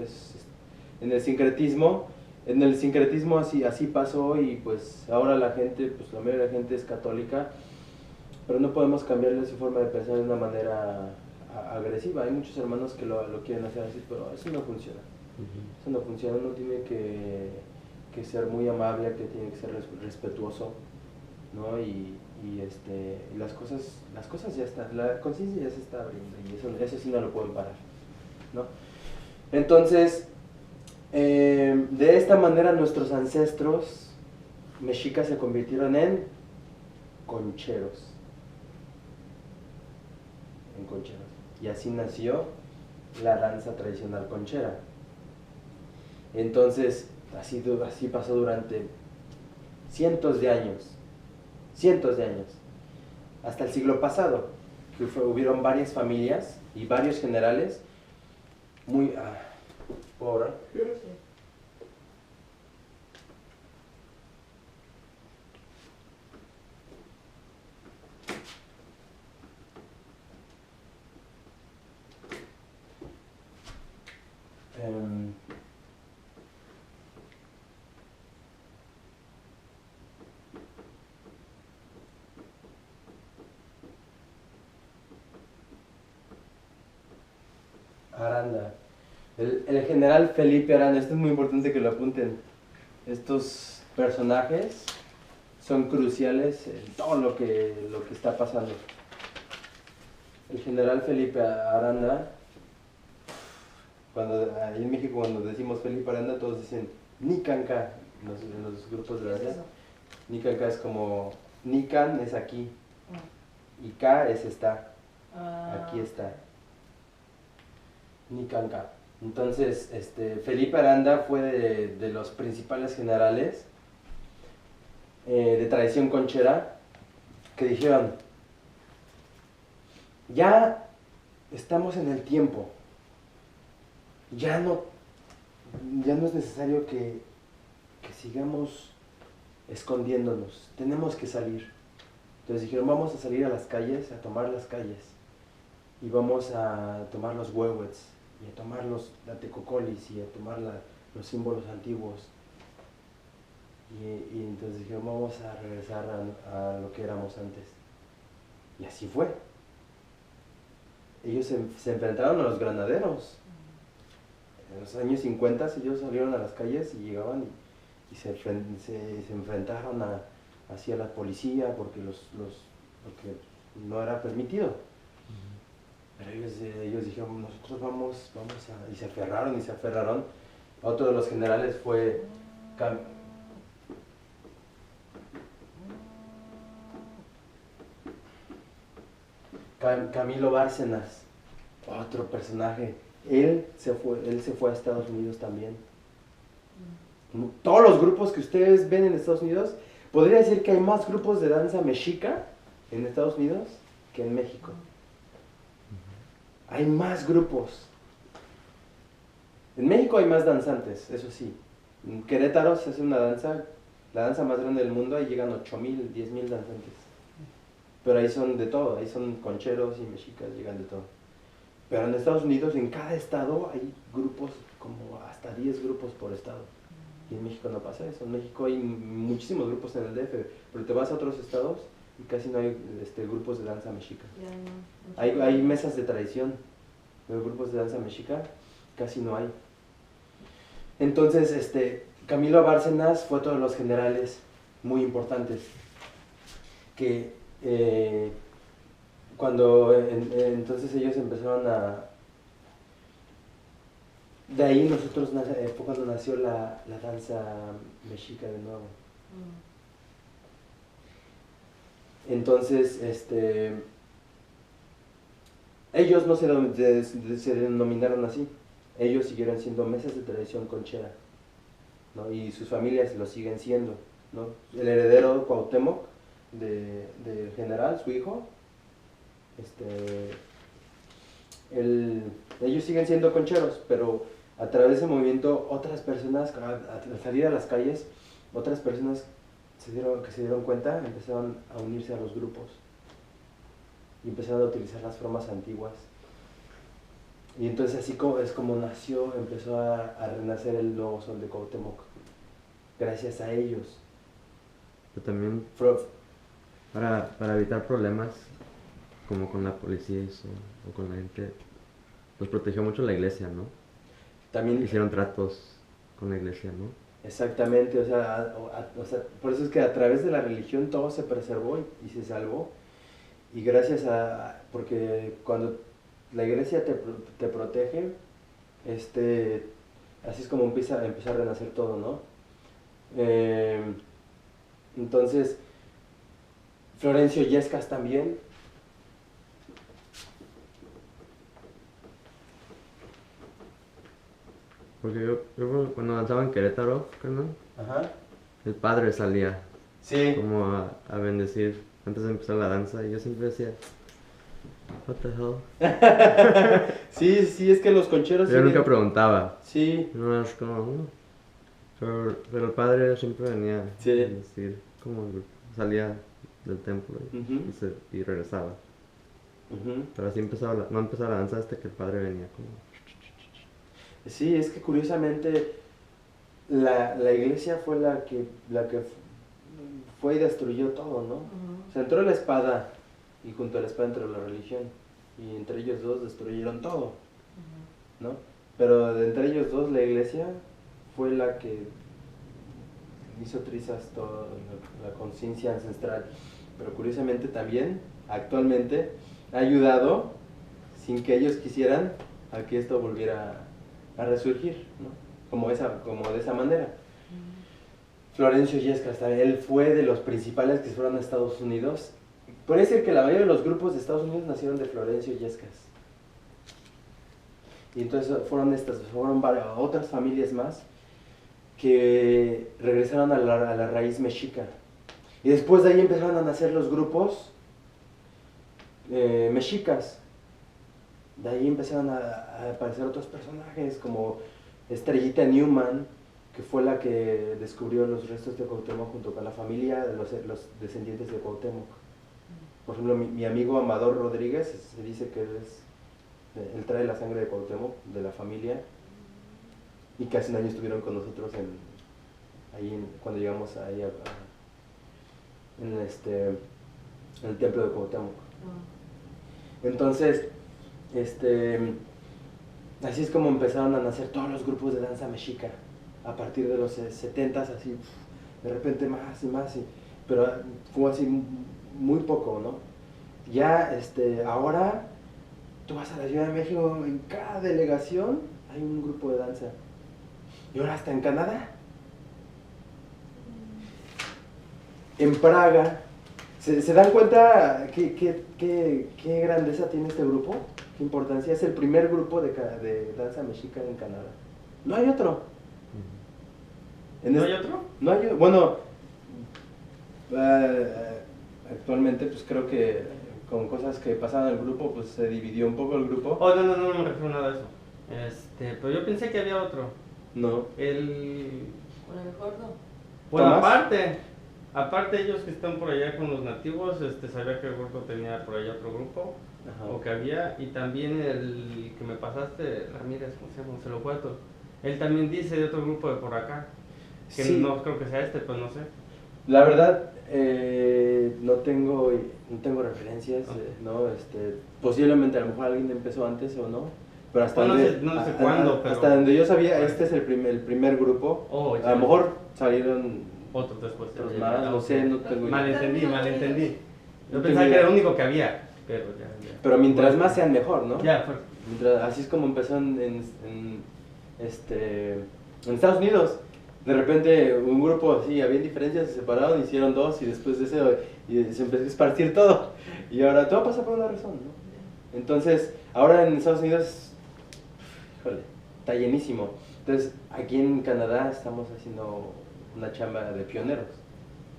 En el sincretismo así pasó y pues ahora la gente, pues la mayoría de la gente es católica, pero no podemos cambiarle su forma de pensar de una manera agresiva. Hay muchos hermanos que lo quieren hacer así, pero eso no funciona. Eso no funciona, uno tiene que ser muy amable, que tiene que ser respetuoso, ¿no? Y las cosas ya están, la conciencia ya se está abriendo y eso sí no lo pueden parar, ¿no? Entonces, de esta manera nuestros ancestros mexicas se convirtieron en concheros. Y así nació la danza tradicional conchera. Entonces, así pasó durante cientos de años, hasta el siglo pasado, que hubieron varias familias y varios generales muy... ¿puedo hablar? Aranda. El general Felipe Aranda, esto es muy importante que lo apunten. Estos personajes son cruciales en todo lo que está pasando. El general Felipe Aranda, ahí en México cuando decimos Felipe Aranda todos dicen Nicanca en los grupos de la danza. Nicanca es como, Nican es aquí y K es está, aquí está. Nicanca. Entonces, Felipe Aranda fue de los principales generales de tradición conchera que dijeron, ya estamos en el tiempo, ya no es necesario que sigamos escondiéndonos, tenemos que salir. Entonces dijeron, vamos a salir a las calles, a tomar las calles, y vamos a tomar los huehuets, y a tomar los tecocolis, y a tomar los símbolos antiguos. Y entonces dijeron, vamos a regresar a lo que éramos antes. Y así fue. Ellos se enfrentaron a los granaderos. En los años 50 ellos salieron a las calles y llegaban y se enfrentaron hacia la policía porque no era permitido. Pero ellos dijeron, nosotros vamos a... Y se aferraron. Otro de los generales fue Camilo Bárcenas, otro personaje él se fue a Estados Unidos también. Todos los grupos que ustedes ven en Estados Unidos, podría decir que hay más grupos de danza mexica en Estados Unidos que en México. Hay más grupos. En México hay más danzantes, eso sí. En Querétaro se hace una danza, la danza más grande del mundo, ahí llegan 8,000, 10,000 danzantes. Pero ahí son de todo, ahí son concheros y mexicas, llegan de todo. Pero en Estados Unidos, en cada estado hay grupos, como hasta 10 grupos por estado. Y en México no pasa eso. En México hay muchísimos grupos en el DF, pero te vas a otros estados y casi no hay grupos de danza mexica. Ya no. Hay mesas de tradición, pero grupos de danza mexica casi no hay. Entonces, Camilo Bárcenas fue otro de los generales muy importantes que cuando entonces ellos empezaron a... De ahí nosotros fue cuando nació la danza mexica de nuevo. Entonces, ellos no se denominaron así. Ellos siguieron siendo mesas de tradición conchera, ¿no? Y sus familias lo siguen siendo, ¿no? El heredero Cuauhtémoc del general, su hijo, ellos siguen siendo concheros, pero a través de ese movimiento otras personas, al salir a las calles, otras personas que se dieron cuenta empezaron a unirse a los grupos y empezaron a utilizar las formas antiguas. Y entonces así es como nació, empezó a renacer el nuevo sol de Cuauhtémoc, gracias a ellos. Pero también para evitar problemas como con la policía y eso, o con la gente, los protegió mucho la iglesia, ¿no? También hicieron tratos con la iglesia, ¿no? Exactamente, o sea, por eso es que a través de la religión todo se preservó y se salvó. Y gracias porque cuando la iglesia te protege, así es como empieza a renacer todo, ¿no? Entonces, Florencio Illescas también. Porque yo cuando danzaba en Querétaro, carnal, Ajá. el padre salía Sí. como a bendecir antes de empezar la danza y yo siempre decía, what the hell. Sí, es que los concheros... Yo nunca preguntaba. Sí. No, es como, pero el padre siempre venía a bendecir, como salía del templo y regresaba. Pero así no empezaba la danza hasta que el padre venía como... Sí, es que curiosamente la iglesia fue la que fue y destruyó todo, ¿no? O sea, entró la espada y junto a la espada entró la religión y entre ellos dos destruyeron todo, ¿no? Pero de entre ellos dos la iglesia fue la que hizo trizas toda la conciencia ancestral, pero curiosamente también actualmente ha ayudado sin que ellos quisieran a que esto volviera a resurgir, ¿no? Como de esa manera. Florencio Illescas también, él fue de los principales que se fueron a Estados Unidos. Puede decir que la mayoría de los grupos de Estados Unidos nacieron de Florencio Illescas. Y entonces fueron otras familias más que regresaron a la raíz mexica. Y después de ahí empezaron a nacer los grupos mexicas. De ahí empezaron a aparecer otros personajes como Estrellita Newman, que fue la que descubrió los restos de Cuauhtémoc junto con la familia de los descendientes de Cuauhtémoc. Por ejemplo, mi amigo Amador Rodríguez, se dice que él trae la sangre de Cuauhtémoc, de la familia, y que hace un año estuvieron con nosotros cuando llegamos ahí en el templo de Cuauhtémoc. Entonces, así es como empezaron a nacer todos los grupos de danza mexica, a partir de los 70s, así, de repente más y más, pero fue así muy poco, ¿no? Ya, ahora, tú vas a la Ciudad de México, en cada delegación hay un grupo de danza, y ahora hasta en Canadá, en Praga. ¿Se dan cuenta qué grandeza tiene este grupo? ¿Qué importancia? Es el primer grupo de danza mexica en Canadá. No hay otro. ¿No hay otro? No hay, bueno, actualmente pues creo que con cosas que pasaban en el grupo, pues se dividió un poco el grupo. Oh, no me refiero a nada de eso. Pero yo pensé que había otro. No. Con el gordo. Bueno, aparte ellos que están por allá con los nativos, sabía que el gordo tenía por allá otro grupo. Ajá. O que había, y también el que me pasaste, Ramírez, ¿cómo se llama? Celocuato. Él también dice de otro grupo de por acá. Que sí. No creo que sea pues no sé. La verdad, no tengo referencias, ¿no? Posiblemente a lo mejor alguien empezó antes o no, pero hasta no sé cuándo, pero... Hasta donde yo sabía, este es el primer grupo. Oh, a lo mejor salieron otros después. Otros más, no sé, no tengo idea. Malentendí. Yo pensaba que era el único que había, pero ya. Pero mientras más sean mejor, ¿no? Ya, pues. Así es como empezó en Estados Unidos. De repente un grupo así, había diferencias, se separaron, hicieron dos y después de eso se empezó a esparcir todo. Y ahora todo pasa por una razón, ¿no? Entonces, ahora en Estados Unidos, híjole, está llenísimo. Entonces, aquí en Canadá estamos haciendo una chamba de pioneros,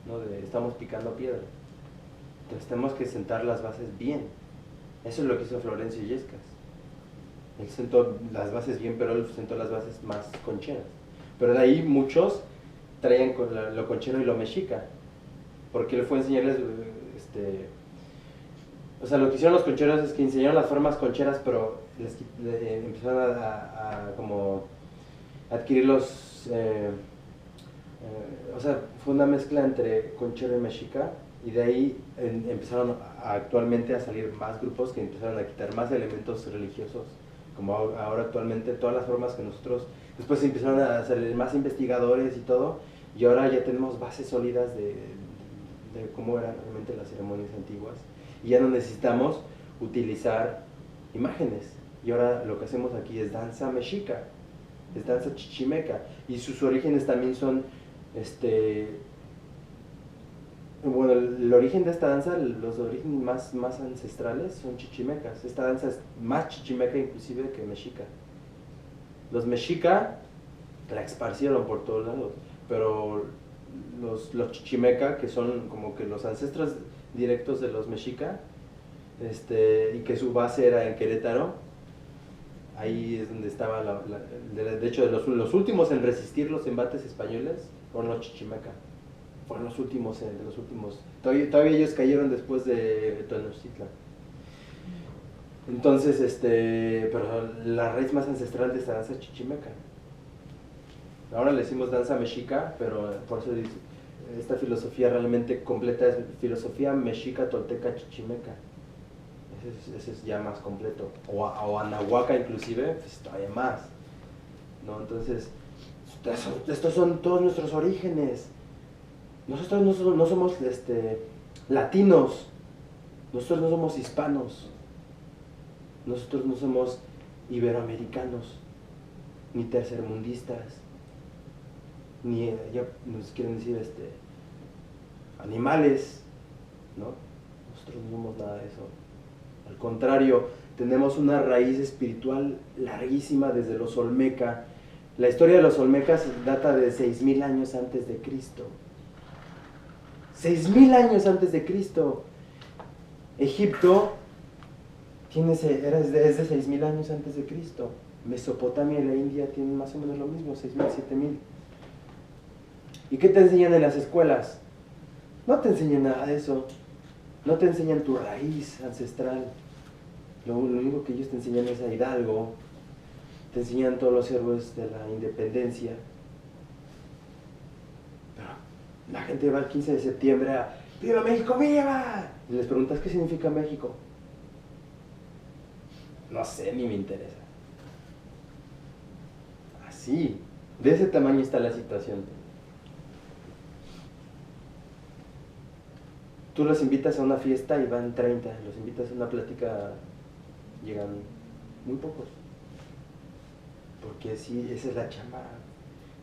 ¿no? Estamos picando piedra. Entonces tenemos que sentar las bases bien. Eso es lo que hizo Florencio Illescas. Él sentó las bases bien, pero él sentó las bases más concheras. Pero de ahí muchos traían lo conchero y lo mexica, porque él fue a enseñarles, o sea, lo que hicieron los concheros es que enseñaron las formas concheras, pero empezaron a como adquirir los, o sea, fue una mezcla entre conchero y mexica, y de ahí empezaron actualmente a salir más grupos que empezaron a quitar más elementos religiosos, como ahora actualmente todas las formas que nosotros... Después empezaron a salir más investigadores y todo, y ahora ya tenemos bases sólidas de cómo eran realmente las ceremonias antiguas, y ya no necesitamos utilizar imágenes. Y ahora lo que hacemos aquí es danza mexica, es danza chichimeca, y sus orígenes también son, bueno, el origen de esta danza, los orígenes más ancestrales son chichimecas. Esta danza es más chichimeca inclusive que mexica. Los mexica la esparcieron por todos lados, pero los chichimeca, que son como que los ancestros directos de los mexica, y que su base era en Querétaro, ahí es donde estaba, de hecho, los últimos en resistir los embates españoles fueron los chichimeca. Fueron los últimos, de los últimos. Todavía ellos cayeron después de Tenochtitlan. Entonces, pero la raíz más ancestral de esta danza es chichimeca. Ahora le decimos danza mexica, pero por eso esta filosofía realmente completa es filosofía mexica, tolteca, chichimeca. Ese es ya más completo. O anahuaca inclusive, pues todavía más, ¿no? Entonces, estos son todos nuestros orígenes. Nosotros no somos latinos, nosotros no somos hispanos, nosotros no somos iberoamericanos, ni tercermundistas, ni ya nos quieren decir animales, ¿no? Nosotros no somos nada de eso. Al contrario, tenemos una raíz espiritual larguísima desde los Olmeca. La historia de los Olmecas data de 6,000 años antes de Cristo. 6,000 años antes de Cristo. Egipto es de 6,000 años antes de Cristo. Mesopotamia y la India tienen más o menos lo mismo, 6,000, 7,000. ¿Y qué te enseñan en las escuelas? No te enseñan nada de eso. No te enseñan tu raíz ancestral. Lo único que ellos te enseñan es a Hidalgo. Te enseñan todos los héroes de la independencia. Pero la gente va el 15 de septiembre a ¡Viva México, viva! Y les preguntas ¿qué significa México? No sé, ni me interesa. Así, de ese tamaño está la situación. Tú los invitas a una fiesta y van 30, los invitas a una plática, llegan muy pocos. Porque sí, esa es la chamba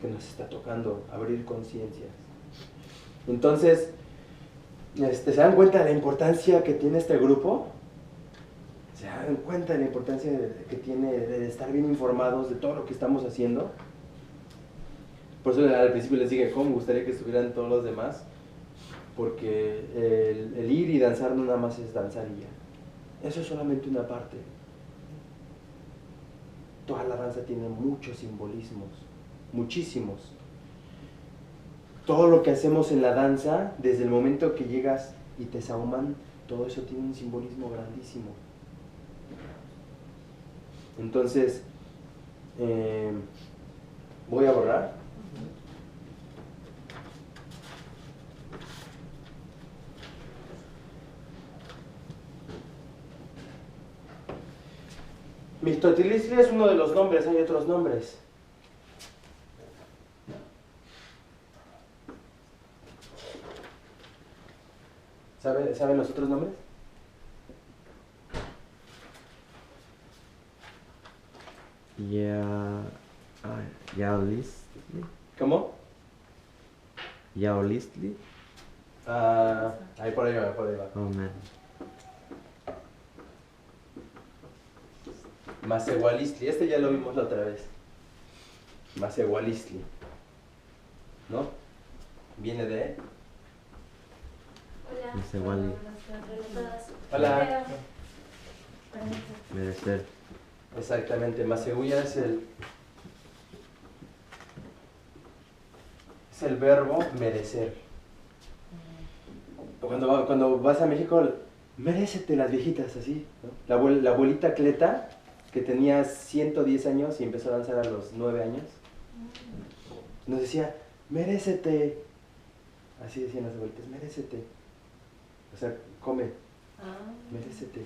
que nos está tocando, abrir conciencias. Entonces, ¿se dan cuenta de la importancia que tiene este grupo? ¿Se dan cuenta de la importancia que tiene de estar bien informados de todo lo que estamos haciendo? Por eso al principio les dije, ¿cómo me gustaría que estuvieran todos los demás? Porque el ir y danzar no nada más es danzar y ya. Eso es solamente una parte. Toda la danza tiene muchos simbolismos, muchísimos. Todo lo que hacemos en la danza, desde el momento que llegas y te sahuman, todo eso tiene un simbolismo grandísimo. Entonces, voy a borrar. Mixtotilistli es uno de los nombres, hay otros nombres. ¿Saben los otros nombres? Yaolistli. ¿Cómo? Yaolistli. Ahí por ahí va, por ahí va. Oh, man. Masehualistli, este ya lo vimos la otra vez. Masehualistli, ¿no? Viene de... Hola. Masehuali. Hola. Merecer. Exactamente, Masehuya es el verbo merecer. Cuando vas a México, merécete las viejitas, así, ¿no? La abuelita Cleta, que tenía 110 años y empezó a danzar a los 9 años, nos decía, merécete. Así decían las abuelitas, merécete. O sea, come, merécete.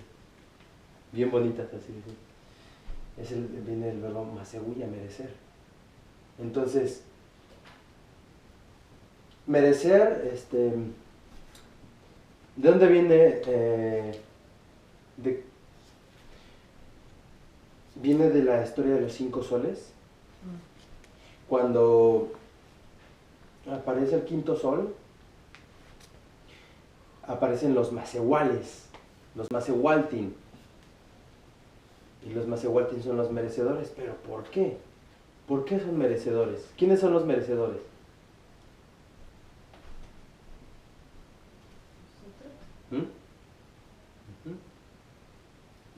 Bien bonitas, así. Viene el verbo masehuya, merecer. Entonces, merecer, ¿de dónde viene? Viene de la historia de los 5 soles. Cuando aparece el 5.º sol, aparecen los masehuales, los masehualtin. Y los masehualtin son los merecedores. ¿Pero por qué? ¿Por qué son merecedores? ¿Quiénes son los merecedores?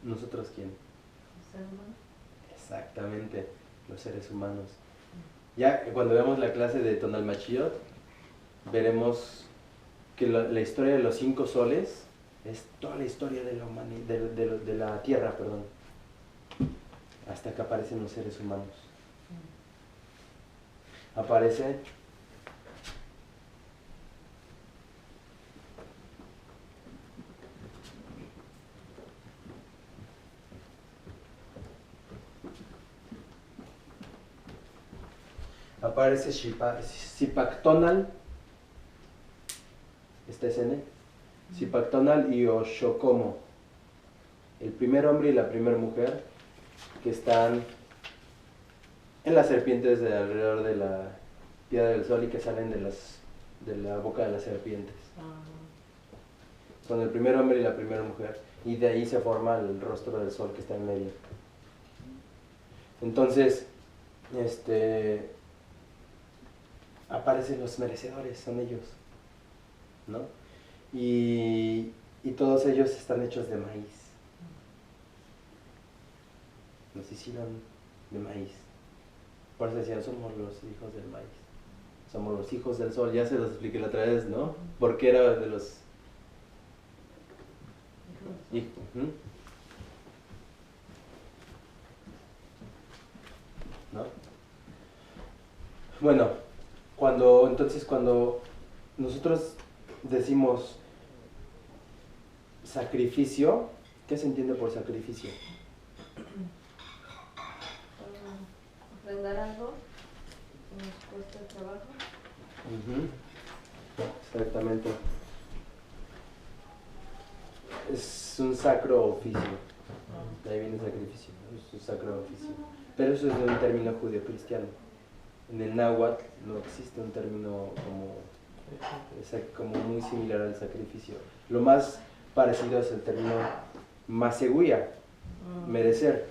¿Nosotros quién? Exactamente, los seres humanos. Ya cuando veamos la clase de Tonalmachiot, veremos que la historia de los 5 soles es toda la historia de la de la Tierra, perdón, hasta que aparecen los seres humanos. Aparece Zipactonal, este es N, Zipactonal y Oshokomo, el primer hombre y la primera mujer que están en las serpientes de alrededor de la piedra del sol y que salen de la boca de las serpientes. Son el primer hombre y la primera mujer, y de ahí se forma el rostro del sol que está en medio. Entonces, aparecen los merecedores, son ellos, ¿no? Y todos ellos están hechos de maíz. Nos hicieron de maíz. Por eso decían, somos los hijos del maíz. Somos los hijos del sol. Ya se los expliqué la otra vez, ¿no? Porque era de los... ¿No? Bueno, cuando nosotros decimos sacrificio, ¿qué se entiende por sacrificio? Ofrendar algo que nos cuesta trabajo. Exactamente. Es un sacro oficio. De ahí viene el sacrificio, ¿no? Es un sacro oficio. Pero eso es un término judío-cristiano. En el náhuatl no existe un término como muy similar al sacrificio. Lo más parecido es el término masehuya, merecer.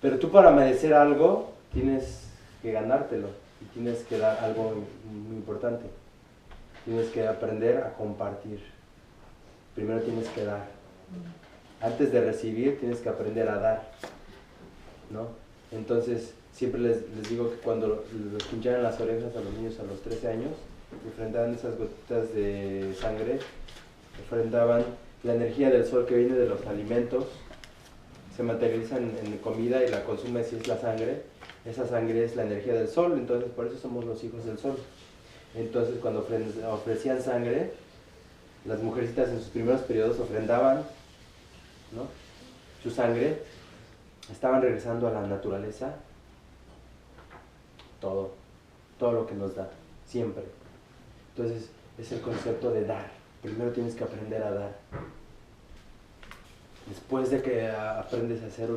Pero tú para merecer algo tienes que ganártelo y tienes que dar algo muy importante. Tienes que aprender a compartir. Primero tienes que dar. Antes de recibir tienes que aprender a dar, ¿no? Entonces siempre les digo que cuando les pincharan las orejas a los niños a los 13 años, enfrentaban esas gotitas de sangre, enfrentaban la energía del sol que viene de los alimentos, se materializa en comida y la consume si es la sangre. Esa sangre es la energía del sol, entonces por eso somos los hijos del sol. Entonces cuando ofrecían sangre, las mujercitas en sus primeros periodos ofrendaban, ¿no?, su sangre, estaban regresando a la naturaleza todo lo que nos da, siempre. Entonces es el concepto de dar. Primero tienes que aprender a dar. Después de que aprendes a ser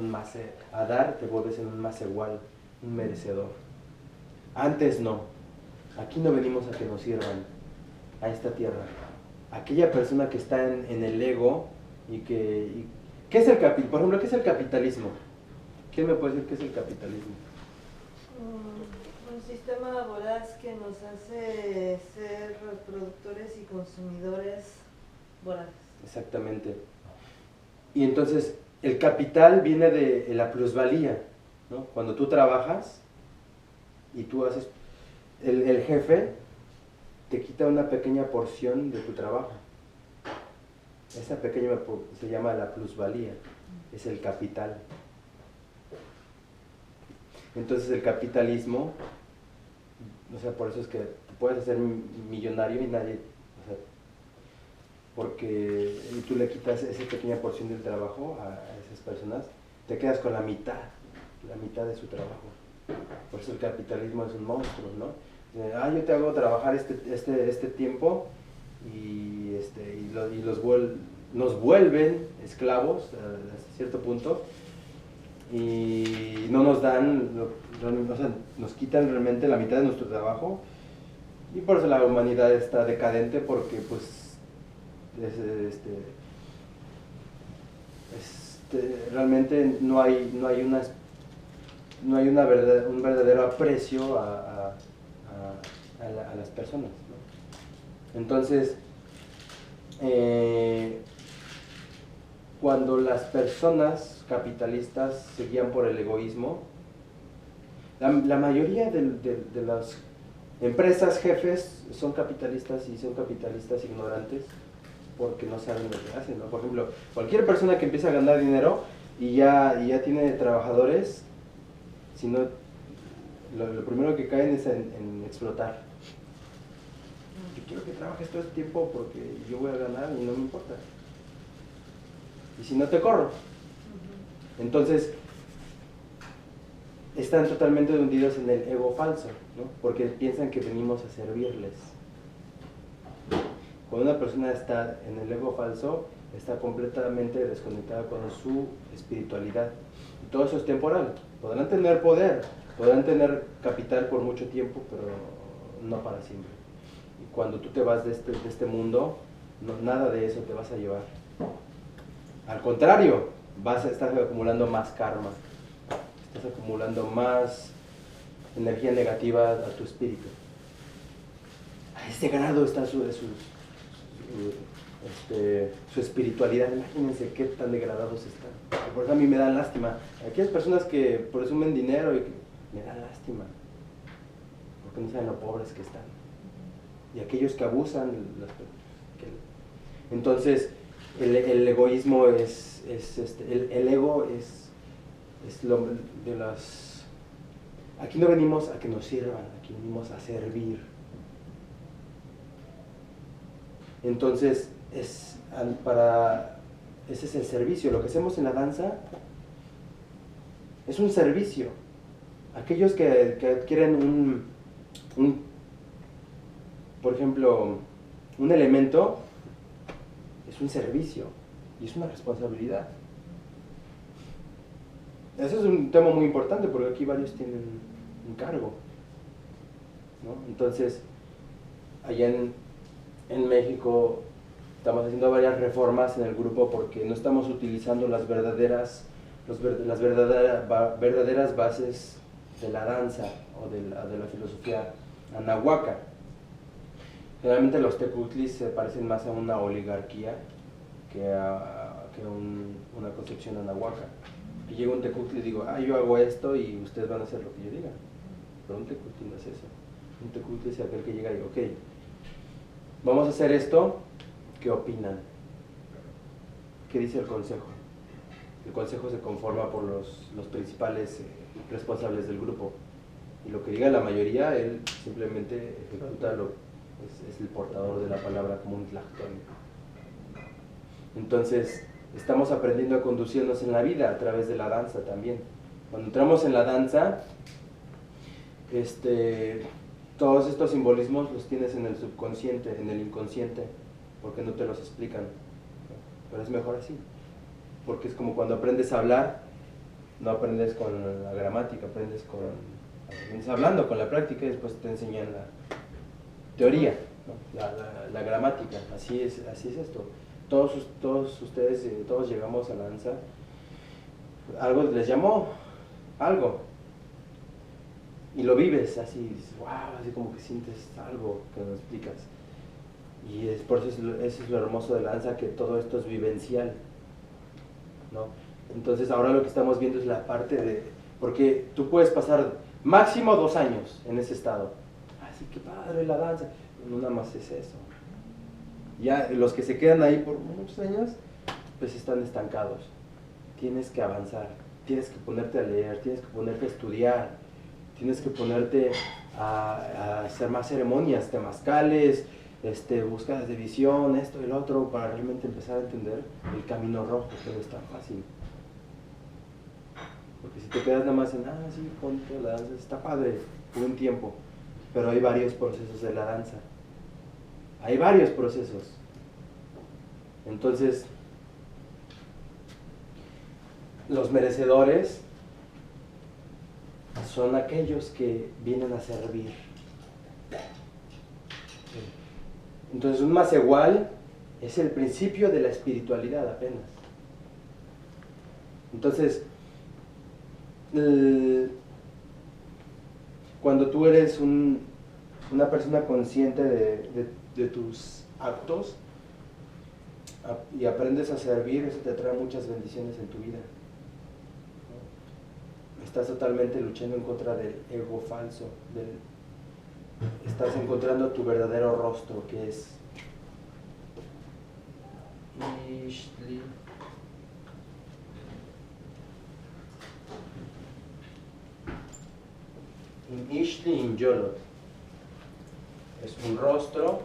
a dar, te vuelves en un más igual, un merecedor. Antes no. Aquí no venimos a que nos sirvan a esta tierra. Aquella persona que está en el ego ¿qué es por ejemplo, ¿qué es el capitalismo? ¿Quién me puede decir qué es el capitalismo? Un sistema voraz que nos hace ser productores y consumidores voraces. Exactamente. Y entonces el capital viene de la plusvalía, ¿no? Cuando tú trabajas y tú haces, el jefe te quita una pequeña porción de tu trabajo. Esa pequeña se llama la plusvalía, es el capital. Entonces el capitalismo, o sea, por eso es que te puedes hacer millonario y nadie, o sea, porque tú le quitas esa pequeña porción del trabajo a esas personas, te quedas con la mitad de su trabajo. Por eso el capitalismo es un monstruo, ¿no? Yo te hago trabajar este tiempo y nos vuelven esclavos hasta cierto punto y no nos dan, o sea, nos quitan realmente la mitad de nuestro trabajo y por eso la humanidad está decadente porque pues realmente no hay un verdadero aprecio a las personas, ¿no? Entonces cuando las personas capitalistas se guían por el egoísmo, la mayoría de las empresas jefes son capitalistas y son capitalistas ignorantes porque no saben lo que hacen, ¿no? Por ejemplo, cualquier persona que empieza a ganar dinero y ya tiene trabajadores, sino lo primero que caen es en explotar. Yo quiero que trabajes todo este tiempo porque yo voy a ganar y no me importa. Y si no, te corro. Entonces, están totalmente hundidos en el ego falso, ¿no? Porque piensan que venimos a servirles. Cuando una persona está en el ego falso, está completamente desconectada con su espiritualidad. Y todo eso es temporal. Podrán tener poder, podrán tener capital por mucho tiempo, pero no para siempre. Y cuando tú te vas de este mundo, nada de eso te vas a llevar. Al contrario, vas a estar acumulando más karma, estás acumulando más energía negativa a tu espíritu. A este grado está su espiritualidad. Imagínense qué tan degradados están. Por eso a mí me dan lástima. Aquellas personas que presumen dinero y que me dan lástima, porque no saben lo pobres que están. Y aquellos que abusan, entonces el egoísmo el ego es lo de las. Aquí no venimos a que nos sirvan, aquí venimos a servir. Entonces ese es el servicio. Lo que hacemos en la danza es un servicio. Aquellos que adquieren por ejemplo, un elemento, es un servicio y es una responsabilidad. Ese es un tema muy importante porque aquí varios tienen un cargo, ¿no? Entonces, allá en México estamos haciendo varias reformas en el grupo porque no estamos utilizando las verdaderas las verdaderas bases de la danza o de la filosofía anahuaca. Generalmente los tecutlis se parecen más a una oligarquía que a una concepción anahuaca. Y llega un tecutli y digo, yo hago esto y ustedes van a hacer lo que yo diga. Pero un tecutli no es eso. Un tecutli es aquel que llega y digo, ok, vamos a hacer esto, ¿qué opinan? ¿Qué dice el consejo? El consejo se conforma por los principales responsables del grupo. Y lo que diga la mayoría, él simplemente ejecuta es el portador de la palabra como un tlactón. Entonces, estamos aprendiendo a conducirnos en la vida a través de la danza también. Cuando entramos en la danza, todos estos simbolismos los tienes en el subconsciente, en el inconsciente, porque no te los explican. Pero es mejor así, porque es como cuando aprendes a hablar, no aprendes con la gramática, aprendes hablando con la práctica y después te enseñan la teoría, ¿no? la gramática. Así es esto. Todos ustedes, todos llegamos a la danza, algo les llamó, algo, y lo vives así, dices, wow, así como que sientes algo que no explicas. Y por eso es lo hermoso de la danza, que todo esto es vivencial, ¿no? Entonces ahora lo que estamos viendo es la parte de, porque tú puedes pasar máximo 2 años en ese estado, así que padre la danza, no nada más es eso. Ya los que se quedan ahí por muchos años, pues están estancados. Tienes que avanzar, tienes que ponerte a leer, tienes que ponerte a estudiar, tienes que ponerte a hacer más ceremonias, temazcales, búsquedas de visión, esto y lo otro, para realmente empezar a entender el camino rojo, que no es tan fácil. Porque si te quedas nada más en, sí, ponte la danza, está padre, por un tiempo, pero hay varios procesos de la danza. Hay varios procesos. Entonces, los merecedores son aquellos que vienen a servir. Entonces, un más igual es el principio de la espiritualidad apenas. Entonces, cuando tú eres una persona consciente de tus actos y aprendes a servir, eso te trae muchas bendiciones en tu vida. Estás totalmente luchando en contra del ego falso, estás encontrando tu verdadero rostro, que es Ishli. Ishli in Yolot. Es un rostro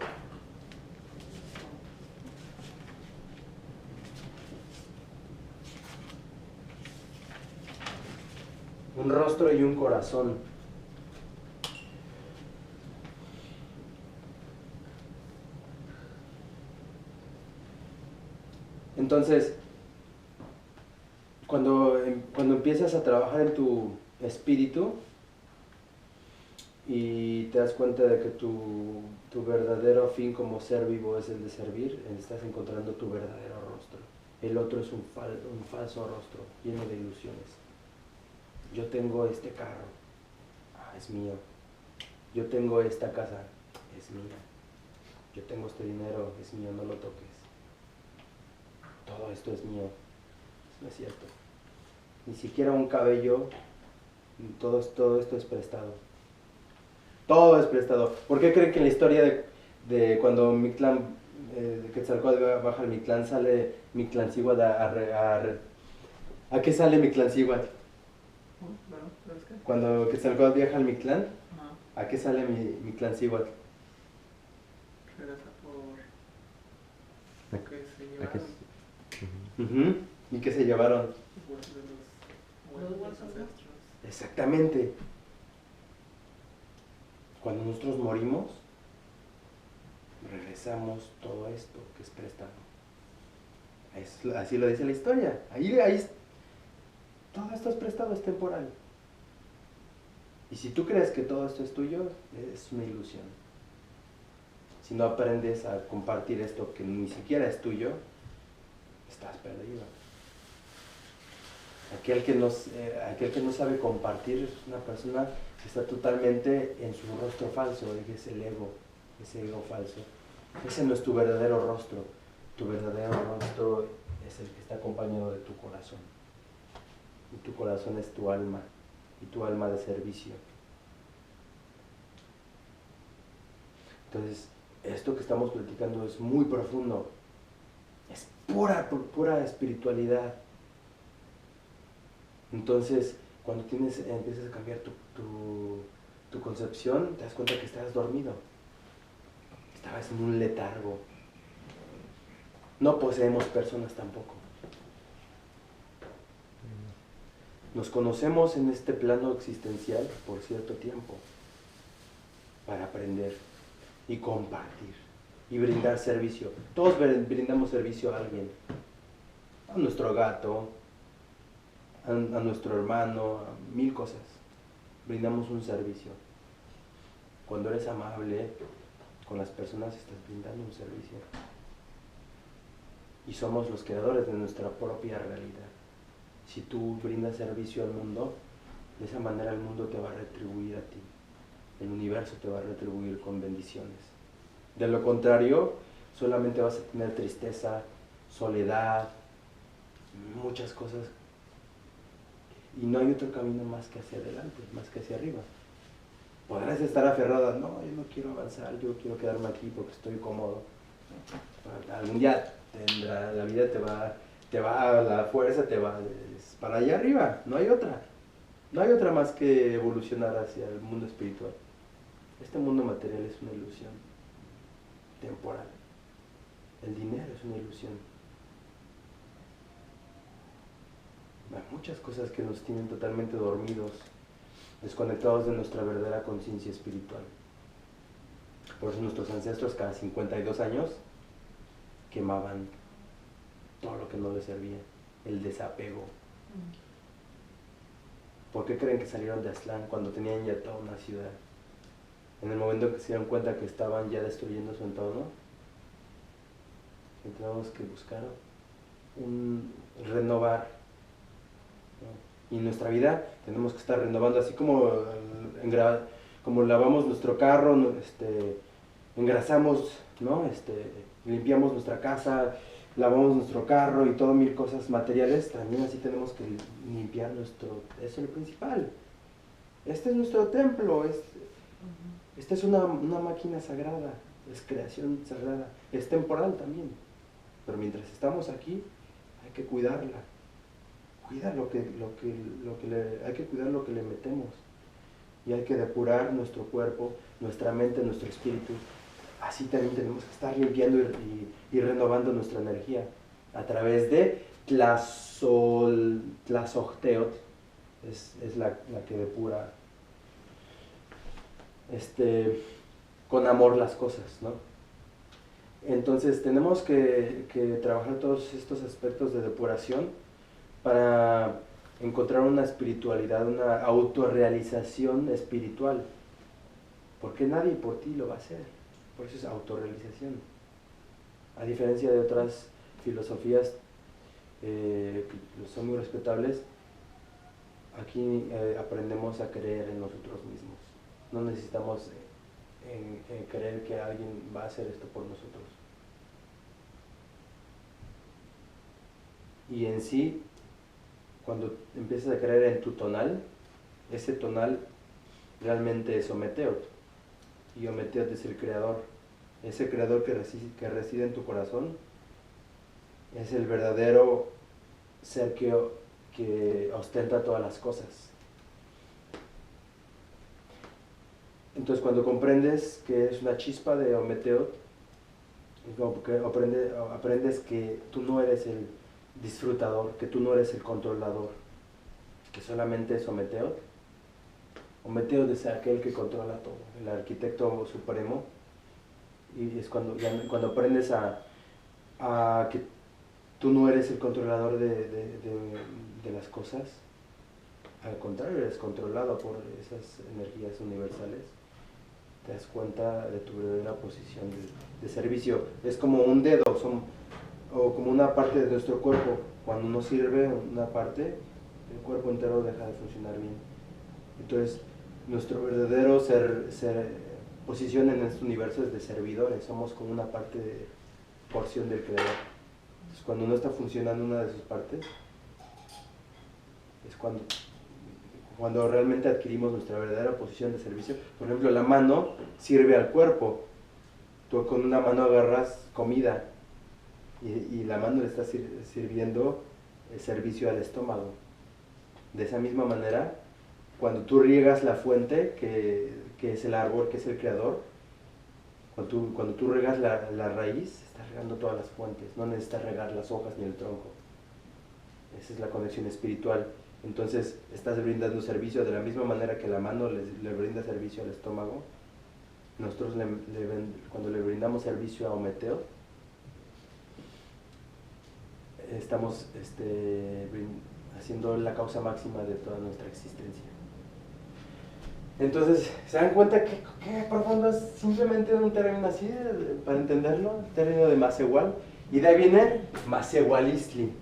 y un corazón. Entonces, cuando empiezas a trabajar en tu espíritu y te das cuenta de que tu verdadero fin como ser vivo es el de servir, estás encontrando tu verdadero rostro. El otro es un falso rostro, lleno de ilusiones. Yo tengo este carro, es mío. Yo tengo esta casa, es mía. Yo tengo este dinero, es mío, no lo toques. Todo esto es mío. No es cierto. Ni siquiera un cabello, todo esto es prestado. Todo es prestado. ¿Por qué creen que en la historia de cuando Mictlán, de Quetzalcóatl baja al Mictlán, sale Mictlancíhuatl ¿a qué sale Mictlancíhuatl? Cuando Quetzalcóatl viaja al Mictlán, ¿a qué sale Mictlancíhuatl? Regresa por... que se llevaron. ¿Y qué se llevaron? Los huesos ancestros. Exactamente. Cuando nosotros morimos, regresamos todo esto que es prestado. Así lo dice la historia. Ahí todo esto es prestado, es temporal. Y si tú crees que todo esto es tuyo, es una ilusión. Si no aprendes a compartir esto que ni siquiera es tuyo, estás perdido. Aquel que no sabe compartir es una persona que está totalmente en su rostro falso, es el ego, ese ego falso. Ese no es tu verdadero rostro. Tu verdadero rostro es el que está acompañado de tu corazón. Y tu corazón es tu alma, y tu alma de servicio. Entonces, esto que estamos platicando es muy profundo. Es pura espiritualidad. Entonces, cuando empiezas a cambiar tu concepción, te das cuenta que estabas dormido. Estabas en un letargo. No poseemos personas tampoco. Nos conocemos en este plano existencial por cierto tiempo para aprender y compartir y brindar servicio. Todos brindamos servicio a alguien, a nuestro gato, a nuestro hermano, a 1000 cosas. Brindamos un servicio. Cuando eres amable con las personas, estás brindando un servicio. Y somos los creadores de nuestra propia realidad. Si tú brindas servicio al mundo, de esa manera el mundo te va a retribuir a ti. El universo te va a retribuir con bendiciones. De lo contrario, solamente vas a tener tristeza, soledad, muchas cosas. Y no hay otro camino más que hacia adelante, más que hacia arriba. Podrás estar aferrada, no, yo no quiero avanzar, yo quiero quedarme aquí porque estoy cómodo. Algún día la vida la fuerza te va para allá arriba, no hay otra. No hay otra más que evolucionar hacia el mundo espiritual. Este mundo material es una ilusión temporal. El dinero es una ilusión. Hay muchas cosas que nos tienen totalmente dormidos, desconectados de nuestra verdadera conciencia espiritual. Por eso nuestros ancestros cada 52 años quemaban todo lo que no les servía, el desapego. ¿Por qué creen que salieron de Aztlán cuando tenían ya toda una ciudad? En el momento que se dieron cuenta que estaban ya destruyendo su entorno, tenemos que buscar renovar, ¿no? Y en nuestra vida tenemos que estar renovando, así como lavamos nuestro carro, engrasamos, ¿no? Limpiamos nuestra casa, lavamos nuestro carro y todo 1000 cosas materiales, también así tenemos que limpiar eso es lo principal. Este es nuestro templo, esta es una máquina sagrada, es creación sagrada, es temporal también, pero mientras estamos aquí hay que cuidarla, hay que cuidar lo que le metemos, y hay que depurar nuestro cuerpo, nuestra mente, nuestro espíritu. Así también tenemos que estar limpiando y renovando nuestra energía a través de Tlazocteotl, es la que depura con amor las cosas, ¿no? Entonces tenemos que trabajar todos estos aspectos de depuración para encontrar una espiritualidad, una autorrealización espiritual, porque nadie por ti lo va a hacer. Por eso es autorrealización. A diferencia de otras filosofías que son muy respetables, aquí aprendemos a creer en nosotros mismos. No necesitamos creer que alguien va a hacer esto por nosotros. Y en sí, cuando empiezas a creer en tu tonal, ese tonal realmente es Ometeotl. Y Ometeotl es el creador. Ese creador que reside en tu corazón es el verdadero ser que ostenta todas las cosas. Entonces, cuando comprendes que es una chispa de Ometeotl, aprendes que tú no eres el disfrutador, que tú no eres el controlador, que solamente es Ometeotl. Ometeotl es aquel que controla todo, el arquitecto supremo, y es cuando aprendes a que tú no eres el controlador de las cosas, al contrario, eres controlado por esas energías universales. Te das cuenta de tu verdadera posición de servicio. Es como un dedo, o como una parte de nuestro cuerpo. Cuando no sirve una parte, el cuerpo entero deja de funcionar bien. Entonces, nuestro verdadero posición en este universo es de servidores, somos como una porción del Creador. Entonces, cuando no está funcionando una de sus partes, es cuando realmente adquirimos nuestra verdadera posición de servicio. Por ejemplo, la mano sirve al cuerpo. Tú con una mano agarras comida y la mano le está sirviendo el servicio al estómago. De esa misma manera, cuando tú riegas la fuente, que es el árbol, que es el creador, cuando tú regas la raíz, estás regando todas las fuentes, no necesitas regar las hojas ni el tronco. Esa es la conexión espiritual. Entonces estás brindando servicio de la misma manera que la mano le brinda servicio al estómago. Nosotros cuando le brindamos servicio a Ometeo, estamos haciendo la causa máxima de toda nuestra existencia. Entonces, ¿se dan cuenta qué profundo es simplemente un término así, para entenderlo? El término de Masehual. Y de ahí viene Masehualistli.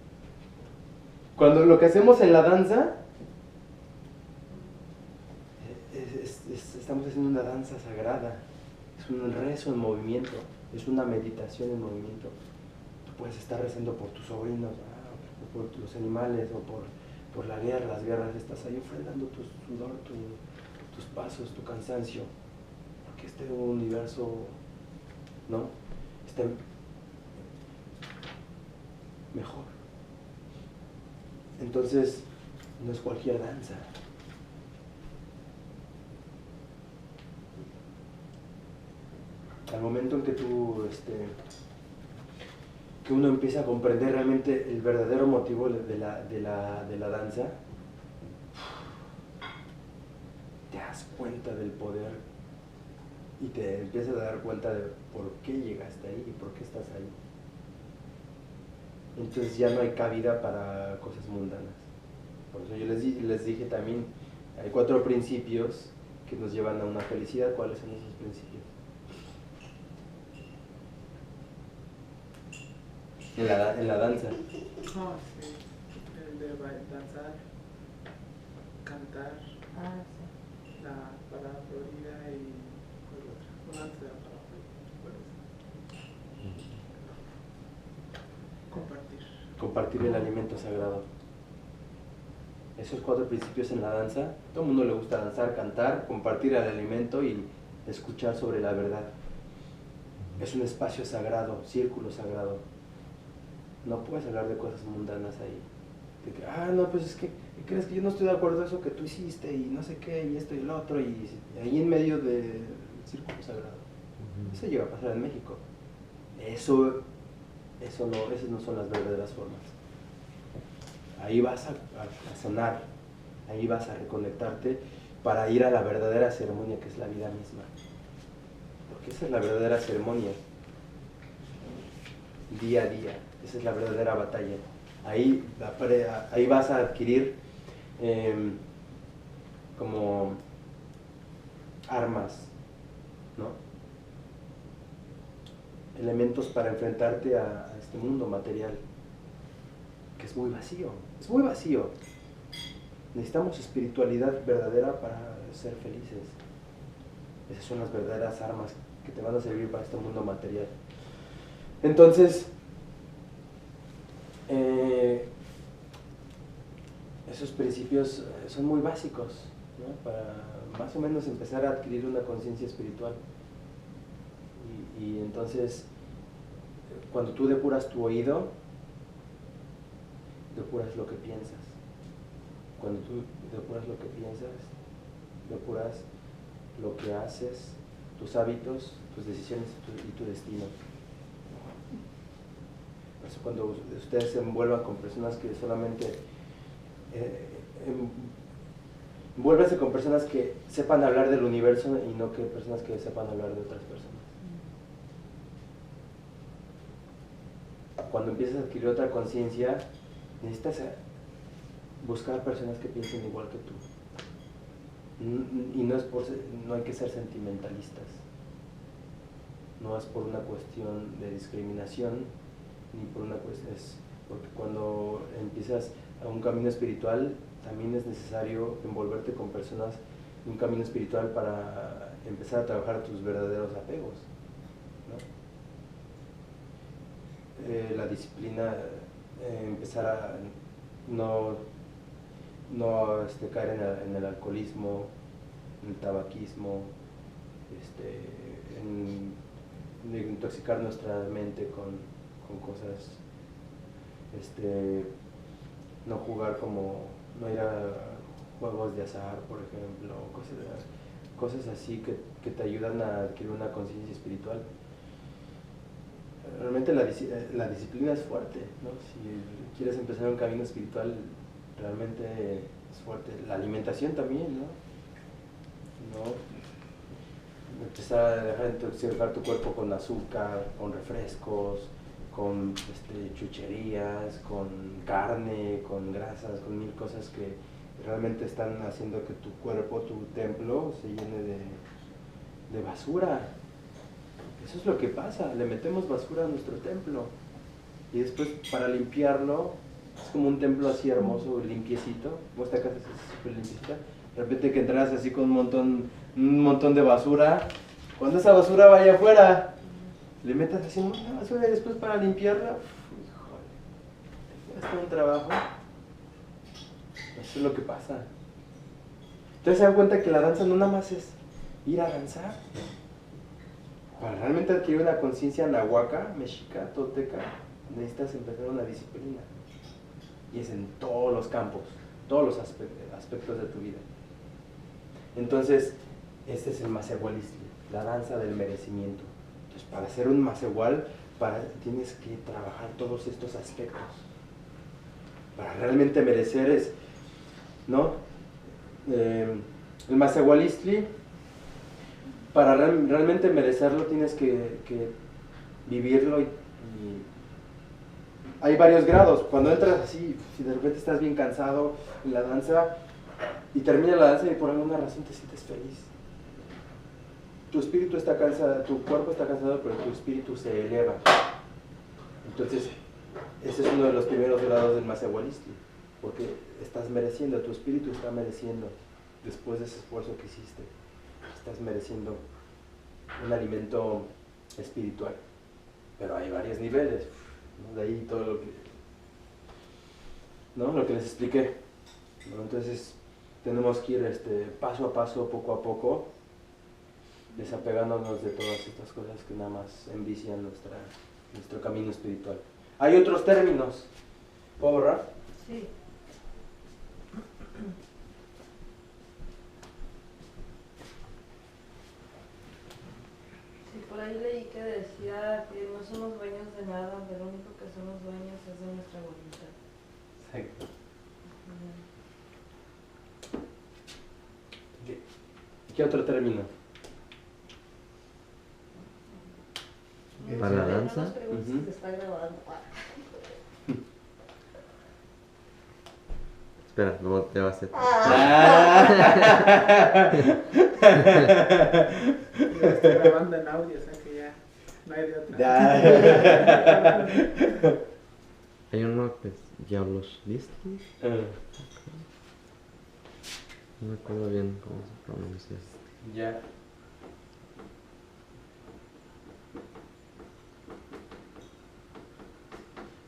Cuando lo que hacemos en la danza, estamos haciendo una danza sagrada, es un rezo en movimiento, es una meditación en movimiento. Tú puedes estar rezando por tus sobrinos, o por los animales, o por la guerra, las guerras, estás ahí ofrendando tu sudor, tus pasos, tu cansancio, porque este universo, ¿no?, esté mejor. Entonces, no es cualquier danza. Al momento en que que uno empieza a comprender realmente el verdadero motivo de la danza, te das cuenta del poder y te empiezas a dar cuenta de por qué llegaste ahí y por qué estás ahí. Entonces ya no hay cabida para cosas mundanas. Por eso yo les dije también, hay 4 principios que nos llevan a una felicidad. ¿Cuáles son esos principios? En la danza. Oh, sí. El de danzar, cantar, la parafolía y ¿cuál otra? Una danza de parafolía. Compartir el alimento sagrado. Esos 4 principios en la danza, todo el mundo le gusta danzar, cantar, compartir el alimento y escuchar sobre la verdad. Es un espacio sagrado, círculo sagrado. No puedes hablar de cosas mundanas ahí. De que, no, pues es que, ¿crees que yo no estoy de acuerdo con eso que tú hiciste y no sé qué, y esto y el otro, y ahí en medio del círculo sagrado? Eso llega a pasar en México. Esas no son las verdaderas formas. Ahí vas a sanar, ahí vas a reconectarte para ir a la verdadera ceremonia, que es la vida misma. Porque esa es la verdadera ceremonia, día a día, esa es la verdadera batalla. Ahí vas a adquirir como armas, ¿no?, elementos para enfrentarte a este mundo material, que es muy vacío, es muy vacío. Necesitamos espiritualidad verdadera para ser felices. Esas son las verdaderas armas que te van a servir para este mundo material. Entonces, esos principios son muy básicos, ¿no?, para más o menos empezar a adquirir una conciencia espiritual. Y entonces, cuando tú depuras tu oído, depuras lo que piensas. Cuando tú depuras lo que piensas, depuras lo que haces, tus hábitos, tus decisiones y tu destino. Por eso cuando ustedes se envuelvan con personas que solamente envuélvanse con personas que sepan hablar del universo y no que personas que sepan hablar de otras personas. Cuando empiezas a adquirir otra conciencia, necesitas buscar personas que piensen igual que tú. Y no hay que ser sentimentalistas. No es por una cuestión de discriminación, ni por una cuestión, es porque cuando empiezas a un camino espiritual, también es necesario envolverte con personas en un camino espiritual para empezar a trabajar tus verdaderos apegos, ¿no? La disciplina, empezar a no caer en el alcoholismo, en el tabaquismo, en intoxicar nuestra mente con cosas, no jugar no ir a juegos de azar, por ejemplo, cosas así que te ayudan a adquirir una conciencia espiritual. Realmente la disciplina es fuerte, ¿no? Si quieres empezar un camino espiritual, realmente es fuerte. La alimentación también, ¿no? Empezar a dejar de intoxicar tu cuerpo con azúcar, con refrescos, con chucherías, con carne, con grasas, con mil cosas que realmente están haciendo que tu cuerpo, tu templo, se llene de basura. Eso es lo que pasa, le metemos basura a nuestro templo y después para limpiarlo, es como un templo así hermoso, limpiecito, esta casa es súper limpiecita, de repente que entras así con un montón de basura, cuando esa basura vaya afuera, le metas así una basura y después para limpiarla, híjole, te cuesta un trabajo. Eso es lo que pasa. Entonces se dan cuenta que la danza no nada más es ir a danzar. Para realmente adquirir una conciencia nahuaca, mexica, tolteca, necesitas empezar una disciplina. Y es en todos los campos, todos los aspectos de tu vida. Entonces, este es el macehualisli, la danza del merecimiento. Entonces, para ser un macehual, tienes que trabajar todos estos aspectos. Para realmente merecer ¿no? El macehualistli, para realmente merecerlo tienes que vivirlo y hay varios grados. Cuando entras así, si de repente estás bien cansado en la danza y termina la danza y por alguna razón te sientes feliz. Tu espíritu está cansado, tu cuerpo está cansado, pero tu espíritu se eleva. Entonces, ese es uno de los primeros grados del macehualistli, porque estás mereciendo, tu espíritu está mereciendo, después de ese esfuerzo que hiciste, estás mereciendo un alimento espiritual. Pero hay varios niveles, ¿no? De ahí todo lo que les expliqué, ¿no? Entonces tenemos que ir paso a paso, poco a poco, desapegándonos de todas estas cosas que nada más envician nuestro camino espiritual. Hay otros términos. ¿Puedo borrar? Sí. Sí, por ahí leí que decía que no somos dueños de nada, de lo único que somos dueños es de nuestra voluntad. Exacto. ¿Qué otro término? ¿Para la danza? No nos preguntes si se está grabando. Espera, no te va a hacer. Lo estoy grabando en audio, o sea que ya no hay de otra. Hay uno que es Yabloslisty. No me acuerdo bien cómo se pronuncia. Ya.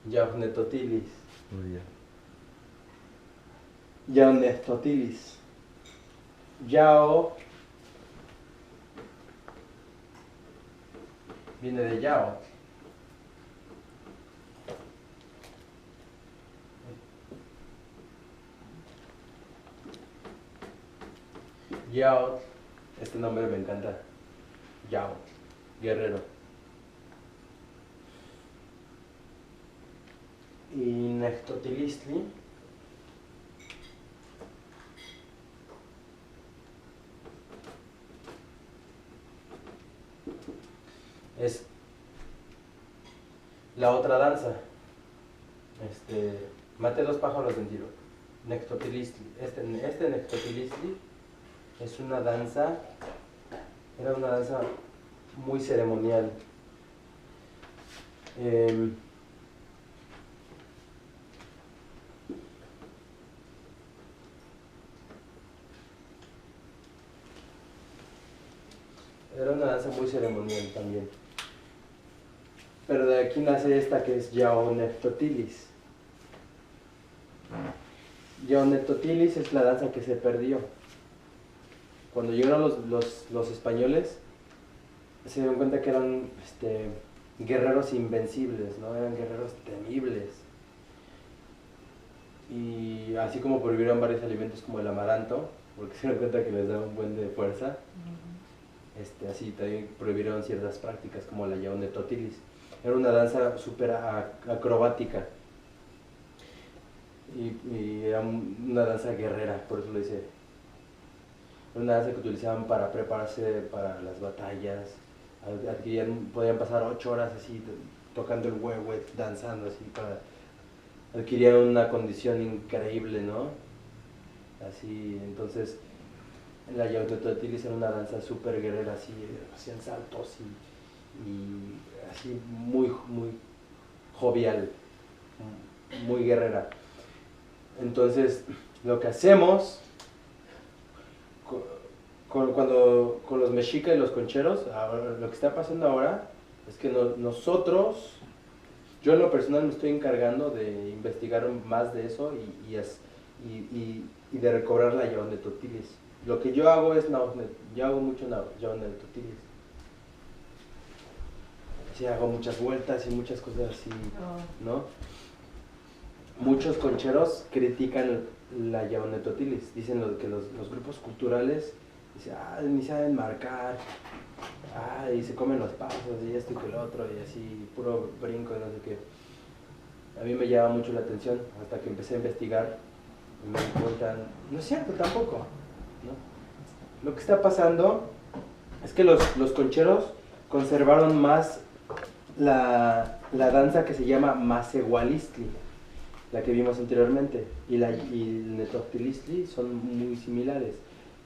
Yaunetotilis. Oh, ya. Yaunetotilis. Yao viene de Yao. Yao, este nombre me encanta. Yao, guerrero. Y Nextotilistli es la otra danza. Maté dos pájaros de un tiro. Nextotilistli. Este Nextotilistli es una danza, era una danza muy ceremonial. danza muy ceremonial también. Pero de aquí nace esta que es Yaonetotilis. Yaonetotilis es la danza que se perdió. Cuando llegaron los españoles, se dieron cuenta que eran guerreros invencibles, ¿no? Eran guerreros temibles. Y así como prohibieron varios alimentos como el amaranto, porque se dieron cuenta que les daba un buen de fuerza, así también prohibieron ciertas prácticas como la Yaonetotilis. Era una danza súper acrobática y era una danza guerrera, por eso lo dice. Era una danza que utilizaban para prepararse para las batallas. Podían pasar 8 horas así tocando el huehue, danzando así adquirían una condición increíble, ¿no? Así, entonces la Yaonetotilis era una danza súper guerrera, así, hacían saltos y así muy jovial, muy guerrera. Entonces, lo que hacemos con los mexicas y los concheros, ahora, lo que está pasando ahora es que nosotros, yo en lo personal me estoy encargando de investigar más de eso y de recobrar la Yaonetotilis. Lo que yo hago es, yo hago mucho Yaonetotilis. Sí, hago muchas vueltas y muchas cosas así, ¿no? Muchos concheros critican la Yaonetotilis, dicen que los grupos culturales dicen, ni saben marcar, y se comen los pasos y esto y que lo otro y así, puro brinco y no sé qué. A mí me llama mucho la atención hasta que empecé a investigar y me di cuenta, no es cierto tampoco, ¿no? Lo que está pasando es que los concheros conservaron más la danza que se llama Masehualistli, la que vimos anteriormente, y el Netotilistli son muy similares.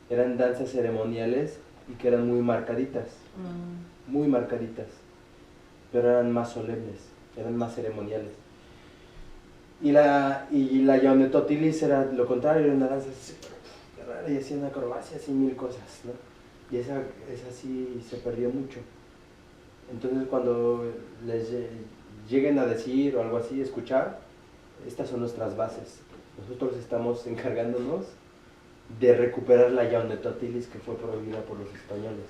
Eran danzas ceremoniales y que eran muy marcaditas, pero eran más solemnes, eran más ceremoniales. Y la Yaonetotilis era lo contrario, era una danza rara y hacían acrobacias y mil cosas, ¿no? Y esa sí se perdió mucho. Entonces cuando les lleguen a decir o algo así, escuchar, estas son nuestras bases. Nosotros estamos encargándonos de recuperar la Yaonetotilis que fue prohibida por los españoles.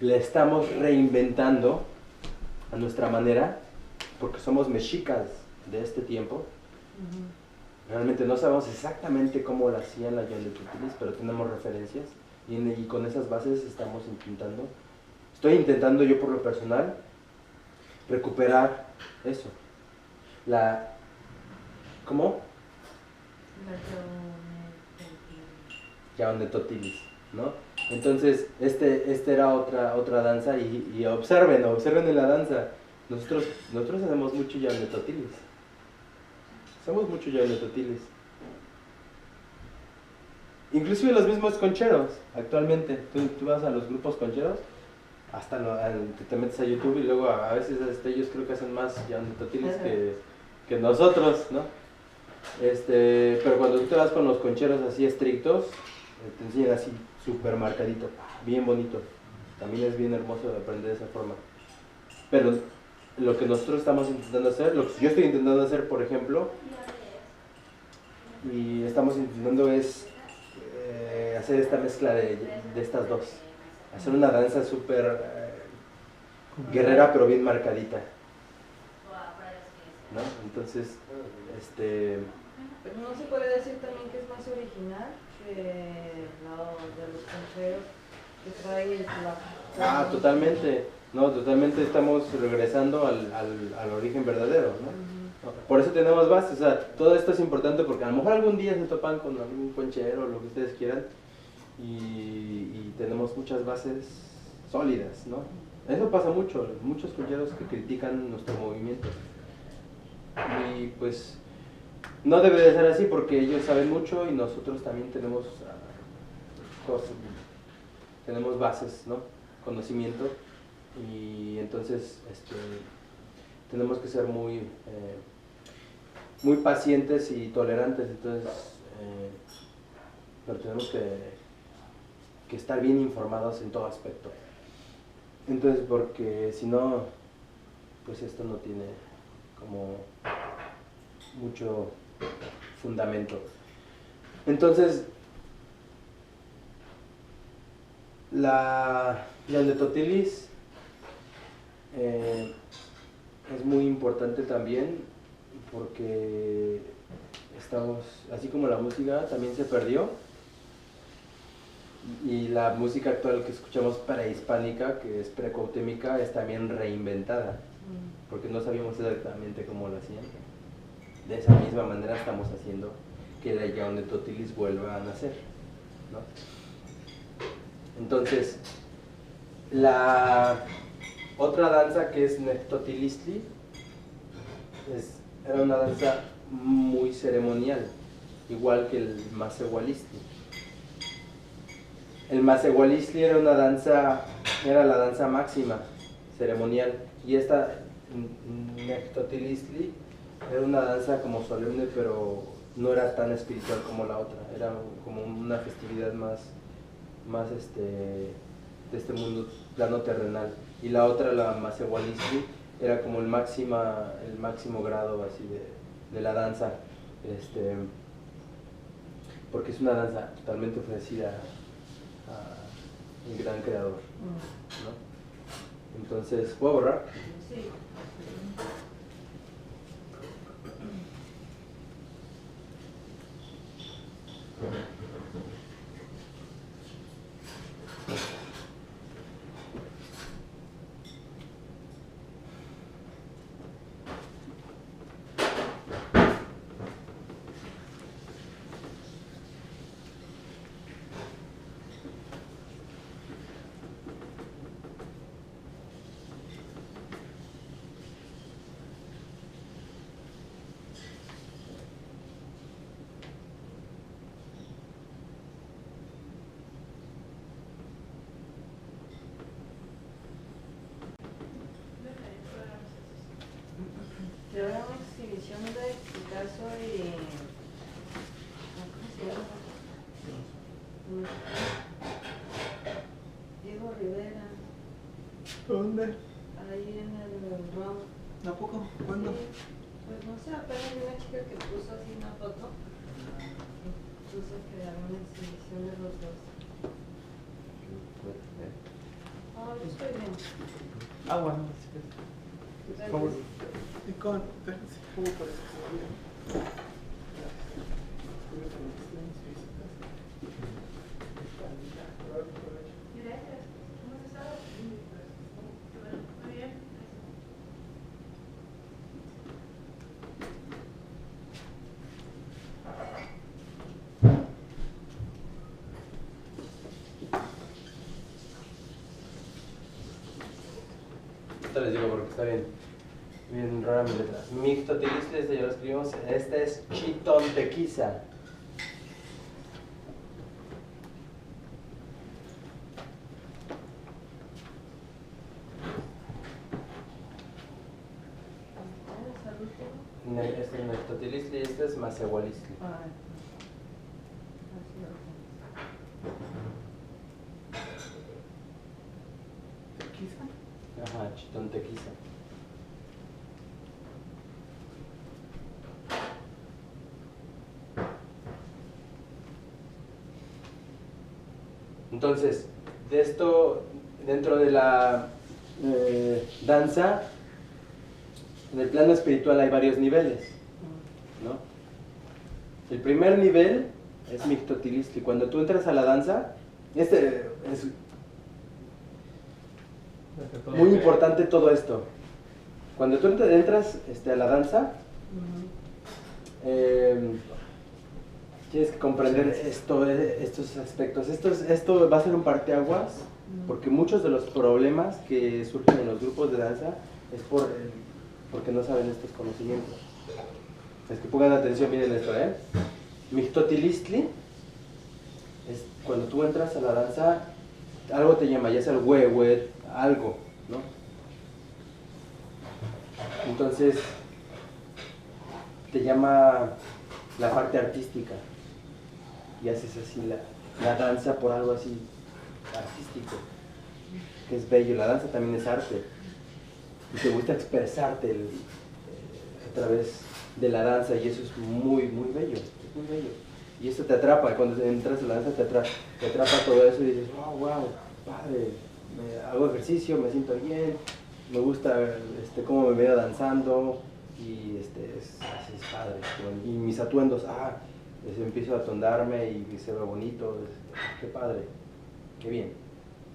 La estamos reinventando a nuestra manera, porque somos mexicas de este tiempo. Realmente no sabemos exactamente cómo la hacían la Yaonetotilis, pero tenemos referencias y con esas bases estoy intentando yo por lo personal recuperar eso. ¿Cómo? Yaonetotilis, ¿no? Entonces, era otra danza y observen en la danza. Nosotros hacemos mucho Yaonetotilis. Inclusive los mismos concheros, actualmente. Tú vas a los grupos concheros, te metes a YouTube y luego a veces ellos creo que hacen más Yaonetotilis que nosotros, ¿no? Pero cuando tú te vas con los concheros así estrictos, te enseñan así súper marcadito, bien bonito. También es bien hermoso de aprender de esa forma. Pero lo que nosotros estamos intentando hacer, lo que yo estoy intentando hacer, por ejemplo, y estamos intentando es hacer esta mezcla de estas dos. Hacer una danza súper guerrera pero bien marcadita, ¿no? Entonces, Pero no se puede decir también que es más original que lo de los concheros que trae la... totalmente. No, totalmente estamos regresando al origen verdadero, ¿no? Por eso tenemos bases, o sea, todo esto es importante porque a lo mejor algún día se topan con algún conchero o lo que ustedes quieran y tenemos muchas bases sólidas, ¿no? Eso pasa mucho, muchos concheros que critican nuestro movimiento. Y pues no debe de ser así porque ellos saben mucho y nosotros también tenemos cosas, tenemos bases, ¿no? Conocimiento y entonces tenemos que ser muy pacientes y tolerantes, entonces pero tenemos que estar bien informados en todo aspecto. Entonces, porque si no, pues esto no tiene como mucho fundamento. Entonces, la Yandetotilis es muy importante también porque estamos, así como la música también se perdió, y la música actual que escuchamos prehispánica, que es precuauhtémica, es también reinventada, porque no sabíamos exactamente cómo lo hacían. De esa misma manera estamos haciendo que la Yandetotilis vuelva a nacer, ¿no? Entonces, la otra danza que es Nectotilistli era una danza muy ceremonial, igual que el Masehualistli. El Masehualistli era la danza máxima, ceremonial, y esta Nectotilistli era una danza como solemne, pero no era tan espiritual como la otra, era como una festividad más de este mundo plano terrenal, y la otra, la Masehualistli, era como el máximo grado así de la danza, porque es una danza totalmente ofrecida al gran creador, ¿no? Entonces, ¿puedo borrar? Sí. Era una exhibición de Picasso y... ¿cómo se llama? Diego Rivera. ¿Dónde? Ahí en el ROM. ¿A poco? ¿Cuándo? Sí, pues no sé, apenas vi una chica que puso así una foto. Puso que había una exhibición de los dos. Oh, yo estoy bien. Ah, bueno, Gracias. ¿cómo? ¿Y con? Espérense, ¿cómo por eso? Gracias. ¿Cómo has estado? Muy bien. Esto les digo porque está bien rara mi letra. Mixtotilistli, este ya lo escribimos. Este es Chitontequiza. Este es Nectotilistli y este es Masehualistli. ¿Tequiza? Ajá, Chitontequiza. Entonces, de esto, dentro de la danza, en el plano espiritual hay varios niveles, ¿no? El primer nivel es Mixtotilistli. Cuando tú entras a la danza, este es muy importante todo esto. Cuando tú entras a la danza, tienes que comprender estos aspectos. Esto va a ser un parteaguas, porque muchos de los problemas que surgen en los grupos de danza es porque no saben estos conocimientos. Es que pongan atención, miren esto, Mixtotilistli es cuando tú entras a la danza, algo te llama, ya sea el huehuet, algo, ¿no? Entonces, te llama la parte artística y haces así la danza por algo así artístico. que es bello. La danza también es arte. Y te gusta expresarte a través de la danza, y eso es muy, muy bello. Es muy bello. Y eso te atrapa. Cuando entras a la danza te atrapa todo eso y dices, oh, wow, padre, hago ejercicio, me siento bien, me gusta cómo me veo danzando, y es padre. Y mis atuendos, empiezo a atondarme y se ve bonito, qué padre, qué bien.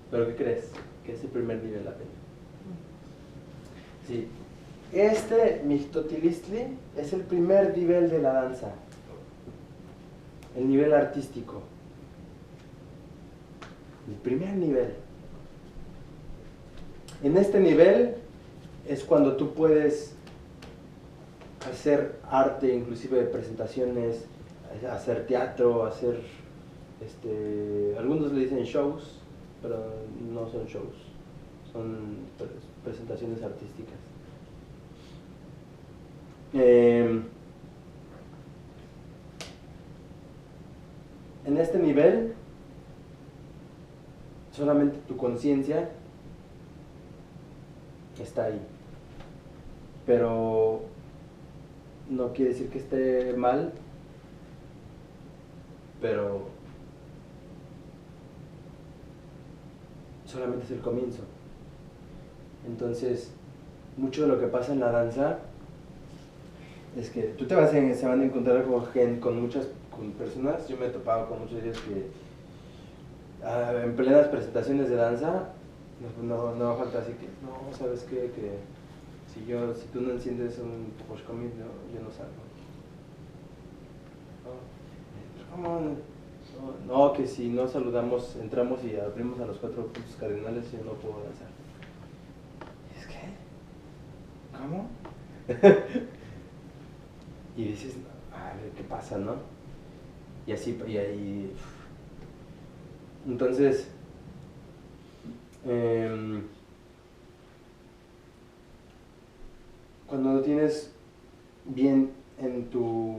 Pero ¿qué crees? Que es el primer nivel apenas. Sí. Mixtotilistli es el primer nivel de la danza, el nivel artístico, el primer nivel. En este nivel es cuando tú puedes hacer arte, inclusive presentaciones, hacer teatro, hacer, algunos le dicen shows, pero no son shows, son presentaciones artísticas. En este nivel, solamente tu conciencia está ahí, pero no quiere decir que esté mal, pero solamente es el comienzo. Entonces, mucho de lo que pasa en la danza es que tú se van a encontrar con muchas personas. Yo me he topado con muchos de ellos que en plenas presentaciones de danza no va a faltar así que, no, ¿sabes qué? Que si tú no enciendes un poshkomit, yo no salgo. ¿Cómo? No, que si no saludamos, entramos y abrimos a los 4 puntos cardinales, yo no puedo danzar. ¿Es qué? ¿Cómo? Y dices, a ver qué pasa, ¿no? Y así, y ahí. Entonces, cuando no tienes bien en tu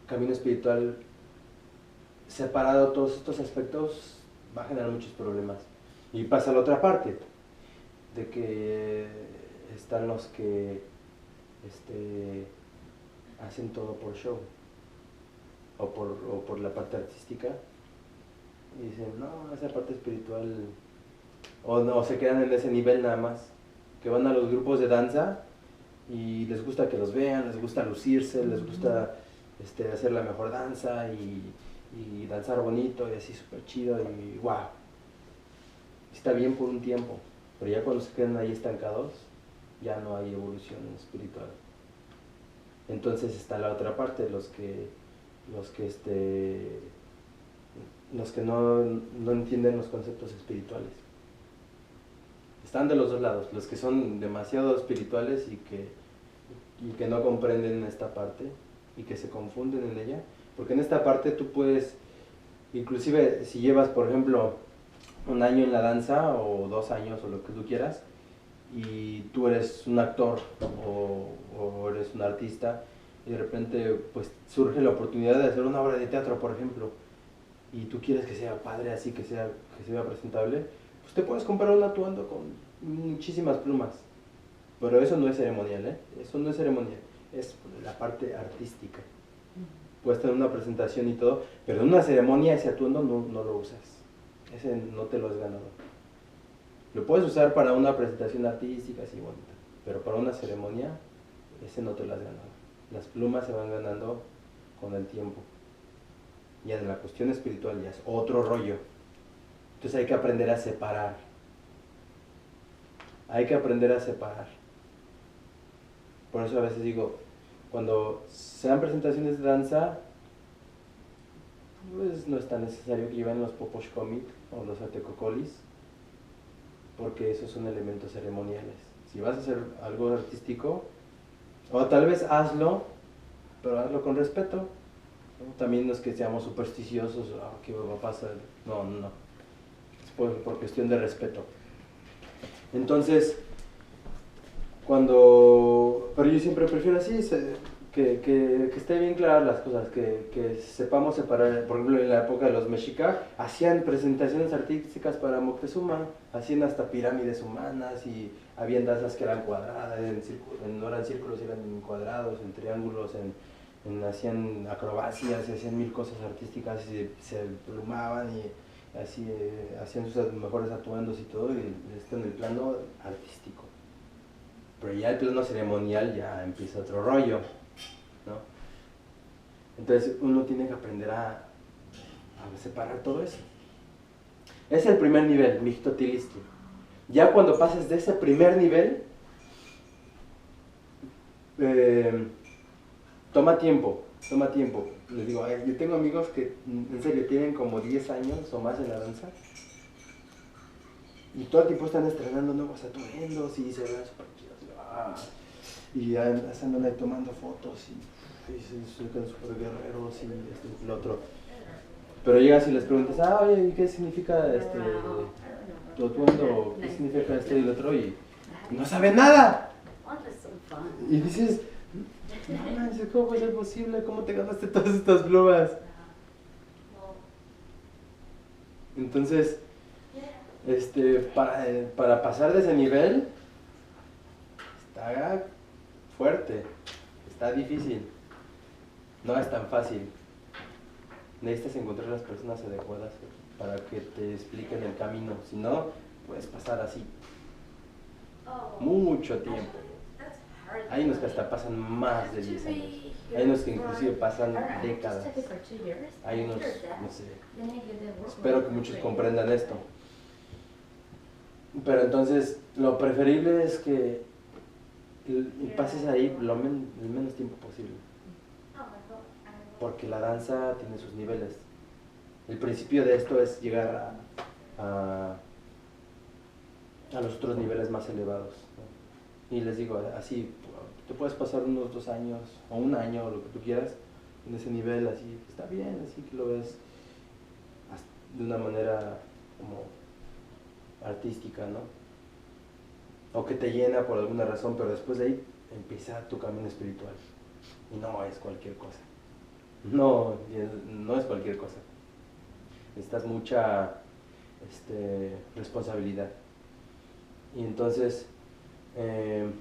camino espiritual separado todos estos aspectos, va a generar muchos problemas. Y pasa la otra parte, de que están los que hacen todo por show o por la parte artística, y dicen, no, esa parte espiritual, o no, se quedan en ese nivel nada más, que van a los grupos de danza y les gusta que los vean, les gusta lucirse, les gusta hacer la mejor danza y danzar bonito y así súper chido, y wow, está bien por un tiempo, pero ya cuando se quedan ahí estancados, ya no hay evolución espiritual. Entonces está la otra parte, los que no entienden los conceptos espirituales. Están de los dos lados, los que son demasiado espirituales y que no comprenden esta parte y que se confunden en ella, porque en esta parte tú puedes, inclusive si llevas por ejemplo 1 año en la danza o 2 años o lo que tú quieras, y tú eres un actor o eres un artista, y de repente pues surge la oportunidad de hacer una obra de teatro, por ejemplo, y tú quieres que sea padre así, que se vea presentable, pues te puedes comprar un atuendo con muchísimas plumas, pero eso no es ceremonial, eso no es ceremonial, es la parte artística. Puedes tener una presentación y todo, pero en una ceremonia ese atuendo no lo usas, ese no te lo has ganado. Lo puedes usar para una presentación artística así bonita, pero para una ceremonia ese no te lo has ganado. Las plumas se van ganando con el tiempo. Ya de la cuestión espiritual ya es otro rollo. Entonces hay que aprender a separar. Hay que aprender a separar. Por eso a veces digo, cuando se dan presentaciones de danza, pues no es tan necesario que lleven los poposhkomit o los atecocolis, porque esos son elementos ceremoniales. Si vas a hacer algo artístico, o tal vez hazlo, pero hazlo con respeto, ¿no? También no es que seamos supersticiosos, ¿qué va a pasar? No. Es por cuestión de respeto. Entonces, pero yo siempre prefiero así, que esté bien claras las cosas, que sepamos separar. Por ejemplo, en la época de los mexicas hacían presentaciones artísticas para Moctezuma, hacían hasta pirámides humanas y habían danzas que eran cuadradas, no eran círculos, eran cuadrados, en triángulos, hacían acrobacias y hacían mil cosas artísticas y se plumaban y así hacían sus mejores atuendos y todo, y esto en el plano artístico. Pero ya el plano ceremonial ya empieza otro rollo, ¿no? Entonces uno tiene que aprender a separar todo eso. Es el primer nivel, Mixtotilistli. Ya cuando pases de ese primer nivel, toma tiempo. Les digo, yo tengo amigos que en serio tienen como 10 años o más en la danza y todo el tiempo están estrenando nuevos atuendos y se ven súper chidos. Y andan ahí tomando fotos y se ven súper guerreros y esto y lo otro. Pero llegas y les preguntas, oye, ¿qué significa tu atuendo? ¿Qué significa esto y lo otro? Y no saben nada. Y dices, no manches, ¿cómo puede ser posible? ¿Cómo te ganaste todas estas plumas? Entonces, para pasar de ese nivel, está fuerte, está difícil, no es tan fácil. Necesitas encontrar las personas adecuadas para que te expliquen el camino, si no, puedes pasar así mucho tiempo. Hay unos que hasta pasan más de 10 años, hay unos que inclusive pasan décadas, hay unos, no sé, espero que muchos comprendan esto. Pero entonces, lo preferible es que pases ahí el menos tiempo posible. Porque la danza tiene sus niveles. El principio de esto es llegar a los otros niveles más elevados, ¿no? Y les digo, así, te puedes pasar unos 2 años, o 1 año, o lo que tú quieras, en ese nivel, así, está bien, así que lo ves de una manera como artística, ¿no? O que te llena por alguna razón, pero después de ahí empieza tu camino espiritual. Y no es cualquier cosa. No es cualquier cosa. Necesitas mucha responsabilidad. Y entonces, el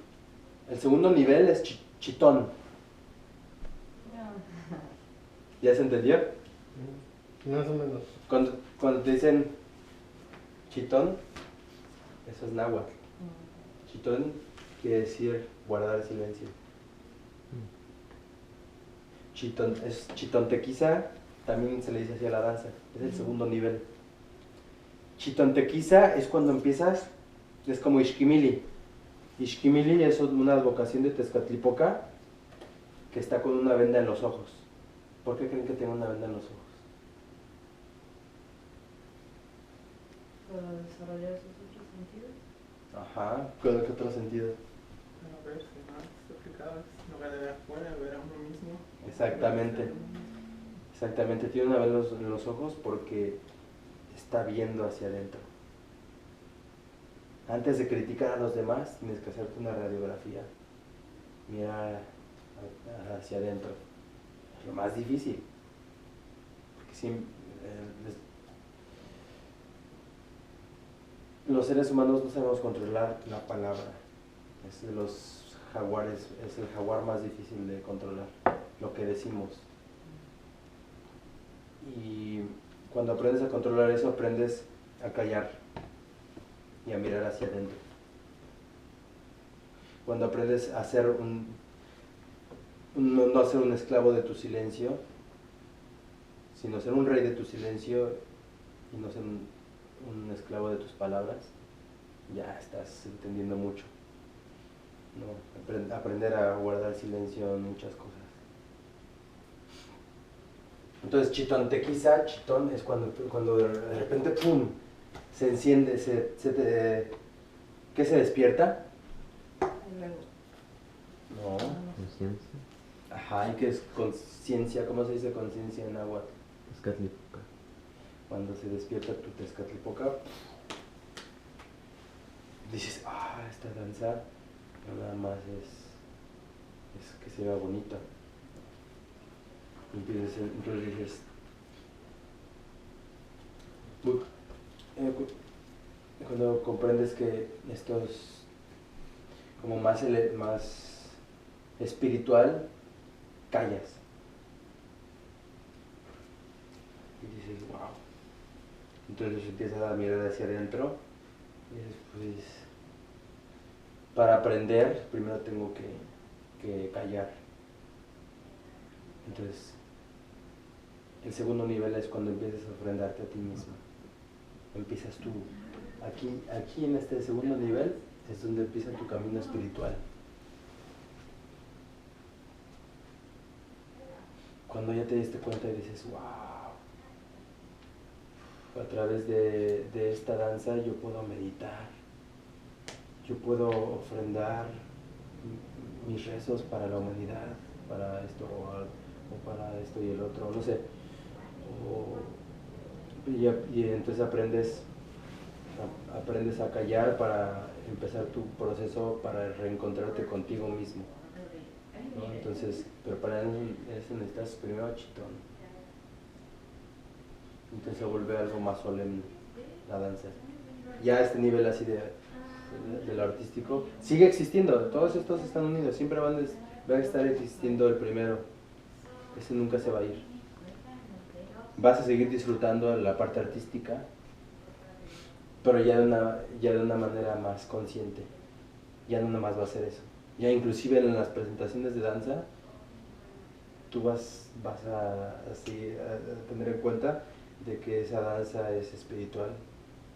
segundo nivel es chitón. ¿Ya se entendió? Más o menos. Cuando te dicen chitón, eso es náhuatl. Chitón quiere decir guardar silencio. Chitontequiza también se le dice así a la danza, es el segundo nivel. Chitontequiza es cuando empiezas, es como Ixquimili. Ixquimili es una advocación de Tezcatlipoca que está con una venda en los ojos. ¿Por qué creen que tiene una venda en los ojos? Para desarrollar sus otros sentidos. Ajá, ¿qué otro sentido? Para verse más aplicados, en lugar de ver afuera, ver a uno mismo. Exactamente, tiene una venda en los ojos porque está viendo hacia adentro. Antes de criticar a los demás, tienes que hacerte una radiografía, mirar hacia adentro. Es lo más difícil, porque los seres humanos no sabemos controlar la palabra. Es de los jaguares, es el jaguar más difícil de controlar, lo que decimos. Y cuando aprendes a controlar eso, aprendes a callar y a mirar hacia adentro. Cuando aprendes a ser no ser un esclavo de tu silencio, sino ser un rey de tu silencio y no ser un esclavo de tus palabras, ya estás entendiendo mucho, ¿no? Aprender a guardar silencio en muchas cosas. Entonces chitontequiza, chitón es cuando de repente ¡pum! Se enciende, ¿qué se despierta? No. Conciencia. Ajá, ¿y qué es conciencia? ¿Cómo se dice conciencia en náhuatl? Tezcatlipoca. Cuando se despierta tu Tezcatlipoca, dices, esta danza no nada más es que se vea bonita, Entonces dices, cuando comprendes que esto es como más espiritual, callas. Y dices, wow. Entonces empiezas a mirar hacia adentro y dices, pues, para aprender primero tengo que callar. Entonces, el segundo nivel es cuando empiezas a ofrendarte a ti mismo. Empiezas tú. Aquí en este segundo nivel es donde empieza tu camino espiritual. Cuando ya te diste cuenta y dices, wow, a través de esta danza yo puedo meditar, yo puedo ofrendar mis rezos para la humanidad, para esto o para esto y el otro, no sé. Y entonces aprendes a callar para empezar tu proceso para reencontrarte contigo mismo, ¿no? Entonces, pero para eso necesitas primero chitón. Entonces se vuelve algo más solemne la danza. Ya este nivel así de lo artístico sigue existiendo, todos estos están unidos, siempre va a estar existiendo el primero, ese nunca se va a ir. Vas a seguir disfrutando la parte artística, pero ya de una manera más consciente. Ya no nada más va a ser eso. Ya inclusive en las presentaciones de danza, tú vas a tener en cuenta de que esa danza es espiritual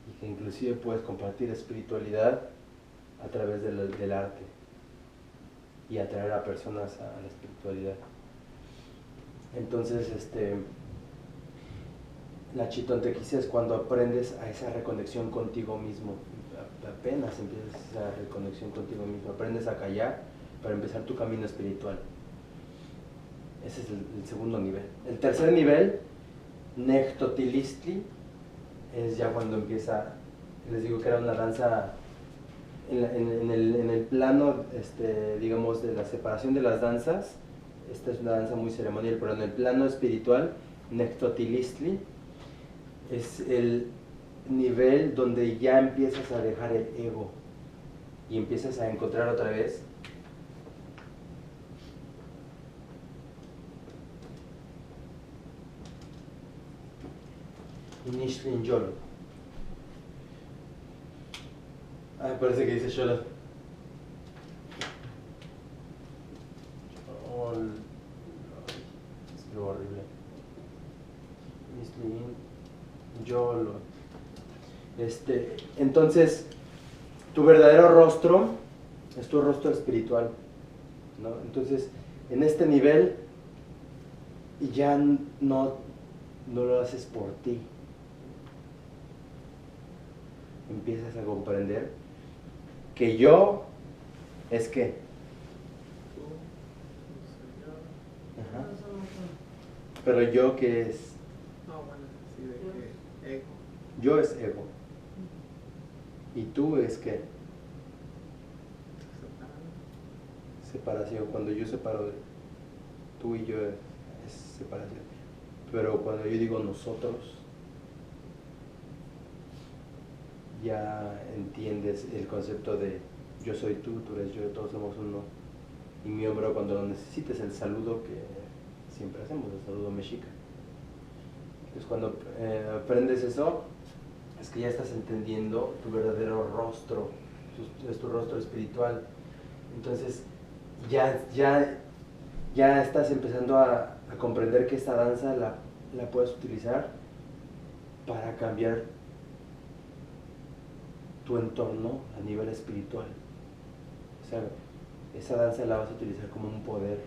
y que inclusive puedes compartir espiritualidad a través del arte y atraer a personas a la espiritualidad. Entonces, la chitontequisia es cuando aprendes a esa reconexión contigo mismo. Apenas empiezas esa reconexión contigo mismo, aprendes a callar para empezar tu camino espiritual. Ese es el segundo nivel. El tercer nivel, Nechtotilistli, es ya cuando empieza, les digo que era una danza en el plano, digamos, de la separación de las danzas. Esta es una danza muy ceremonial, pero en el plano espiritual, Nechtotilistli es el nivel donde ya empiezas a dejar el ego y empiezas a encontrar otra vez Nishlin Yolo. Parece que dice Yolo. Es lo horrible. Nishlin Yolo. Entonces, tu verdadero rostro es tu rostro espiritual, ¿no? Entonces, en este nivel ya no lo haces por ti. Empiezas a comprender que yo es que. Ajá. Pero yo que es. No, bueno, sí, de que ego. Yo es ego. ¿Y tú es qué? Separación. Cuando yo separo, tú y yo es separación. Pero cuando yo digo nosotros, ya entiendes el concepto de yo soy tú, tú eres yo, todos somos uno. Y mi hombro, cuando lo necesites, el saludo que siempre hacemos, el saludo mexica. Entonces cuando aprendes eso, es que ya estás entendiendo tu verdadero rostro, es tu rostro espiritual. Entonces ya estás empezando a comprender que esta danza la puedes utilizar para cambiar tu entorno a nivel espiritual. O sea, esa danza la vas a utilizar como un poder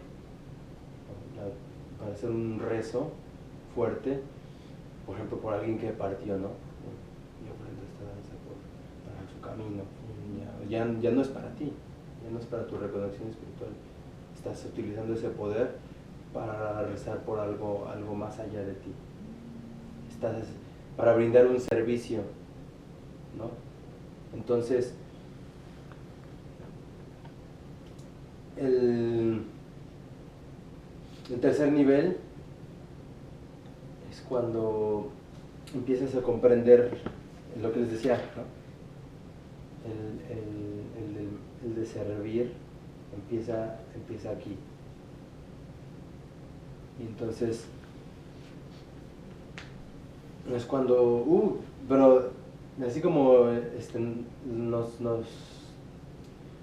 para hacer un rezo fuerte, por ejemplo, por alguien que partió, ¿no? Yo ofrendo esta danza para su camino. Ya no es para ti, ya no es para tu reconexión espiritual. Estás utilizando ese poder para rezar por algo más allá de ti. Estás para brindar un servicio, ¿no? Entonces, el tercer nivel cuando empiezas a comprender lo que les decía, ¿no? El de servir empieza aquí. Y entonces es cuando, pero así como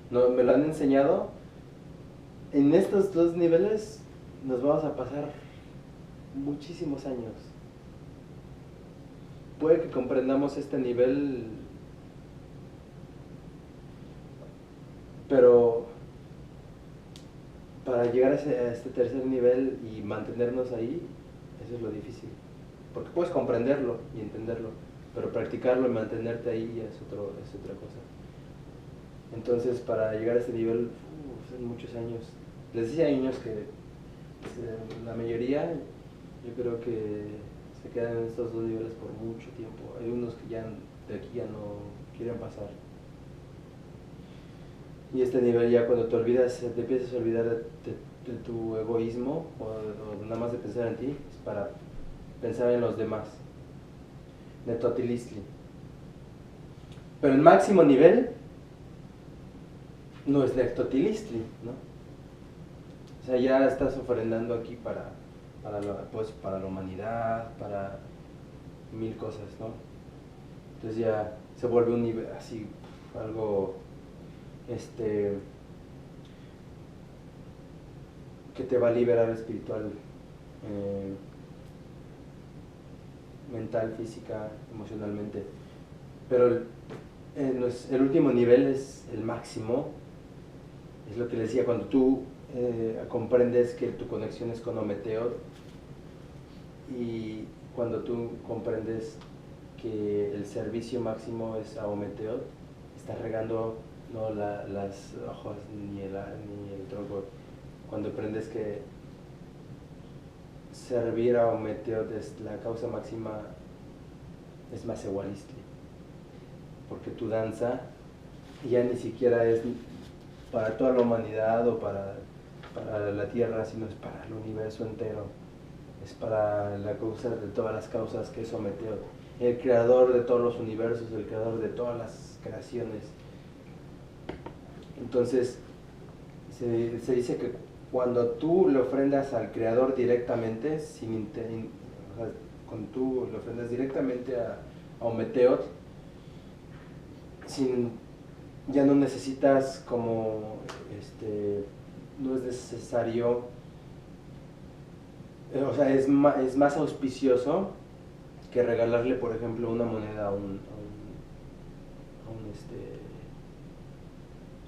me lo han enseñado, en estos dos niveles nos vamos a pasar muchísimos años. Puede que comprendamos este nivel, pero para llegar a este tercer nivel y mantenernos ahí, eso es lo difícil. Porque puedes comprenderlo y entenderlo, pero practicarlo y mantenerte ahí ya es otra cosa. Entonces, para llegar a este nivel, son muchos años. Les decía a niños que la mayoría, yo creo que se quedan en estos dos niveles por mucho tiempo. Hay unos que ya de aquí ya no quieren pasar. Y este nivel ya cuando te empiezas a olvidar de tu egoísmo o nada más de pensar en ti, es para pensar en los demás. Netotilistli. Pero el máximo nivel no es Netotilistli, ¿no? O sea, ya estás ofrendando aquí para la humanidad, para mil cosas, ¿no? Entonces ya se vuelve un nivel así, algo que te va a liberar espiritual, mental, física, emocionalmente. Pero el último nivel es el máximo, es lo que les decía, cuando tú comprendes que tu conexión es con Ometeot y cuando tú comprendes que el servicio máximo es a Ometeot, estás regando no las hojas ni el tronco. Cuando aprendes que servir a Ometeot es la causa máxima, es Masewalistli, porque tu danza ya ni siquiera es para toda la humanidad o para la tierra, sino es para el universo entero, es para la causa de todas las causas que es Ometeot, el creador de todos los universos, el creador de todas las creaciones. Entonces se dice que cuando tú le ofrendas al creador directamente, cuando tú le ofrendas directamente a Ometeot, ya no necesitas como no es necesario, o sea, es más auspicioso que regalarle, por ejemplo, una moneda a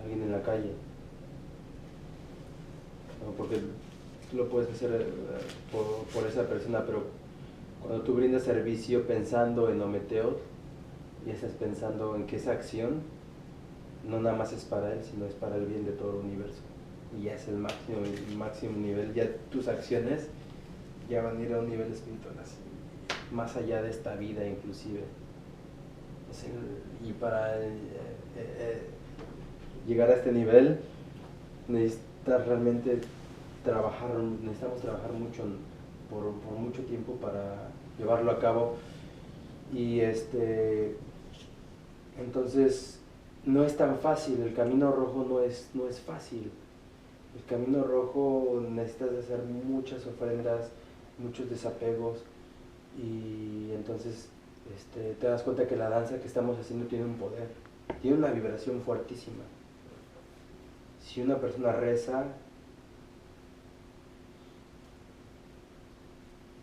alguien en la calle, ¿no? Porque tú lo puedes hacer por esa persona, pero cuando tú brindas servicio pensando en Ometeot, y estás pensando en que esa acción no nada más es para él, sino es para el bien de todo el universo, y ya es el máximo nivel. Ya tus acciones ya van a ir a un nivel espiritual así, más allá de esta vida inclusive. Y para llegar a este nivel necesitamos trabajar mucho por mucho tiempo para llevarlo a cabo. Y entonces no es tan fácil, el camino rojo no es fácil. El camino rojo necesitas hacer muchas ofrendas, muchos desapegos, y entonces te das cuenta que la danza que estamos haciendo tiene un poder, tiene una vibración fuertísima. Si una persona reza,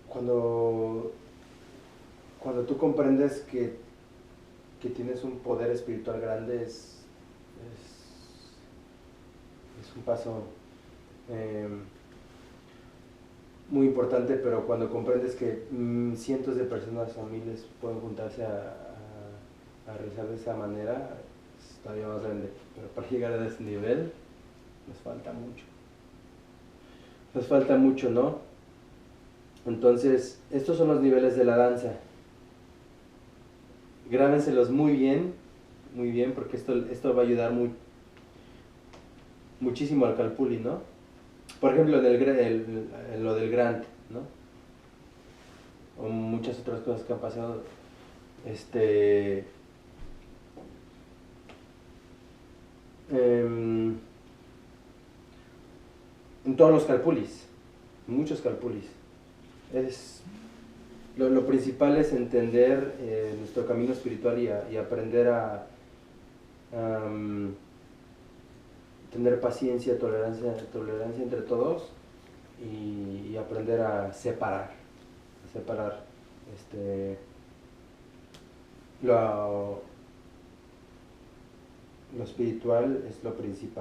cuando tú comprendes que tienes un poder espiritual grande, es un paso muy importante. Pero cuando comprendes que cientos de personas o miles pueden juntarse a rezar de esa manera, es todavía más grande. Pero para llegar a ese nivel nos falta mucho, ¿no? Entonces, estos son los niveles de la danza. Grábenselos muy bien, porque esto va a ayudar muchísimo al Calpulli, ¿no? Por ejemplo, en lo del Grant, ¿no? o muchas otras cosas que han pasado, en todos los calpulis, muchos calpulis. Lo principal es entender nuestro camino espiritual y aprender a tener paciencia, tolerancia entre todos y aprender a separar lo espiritual es lo principal.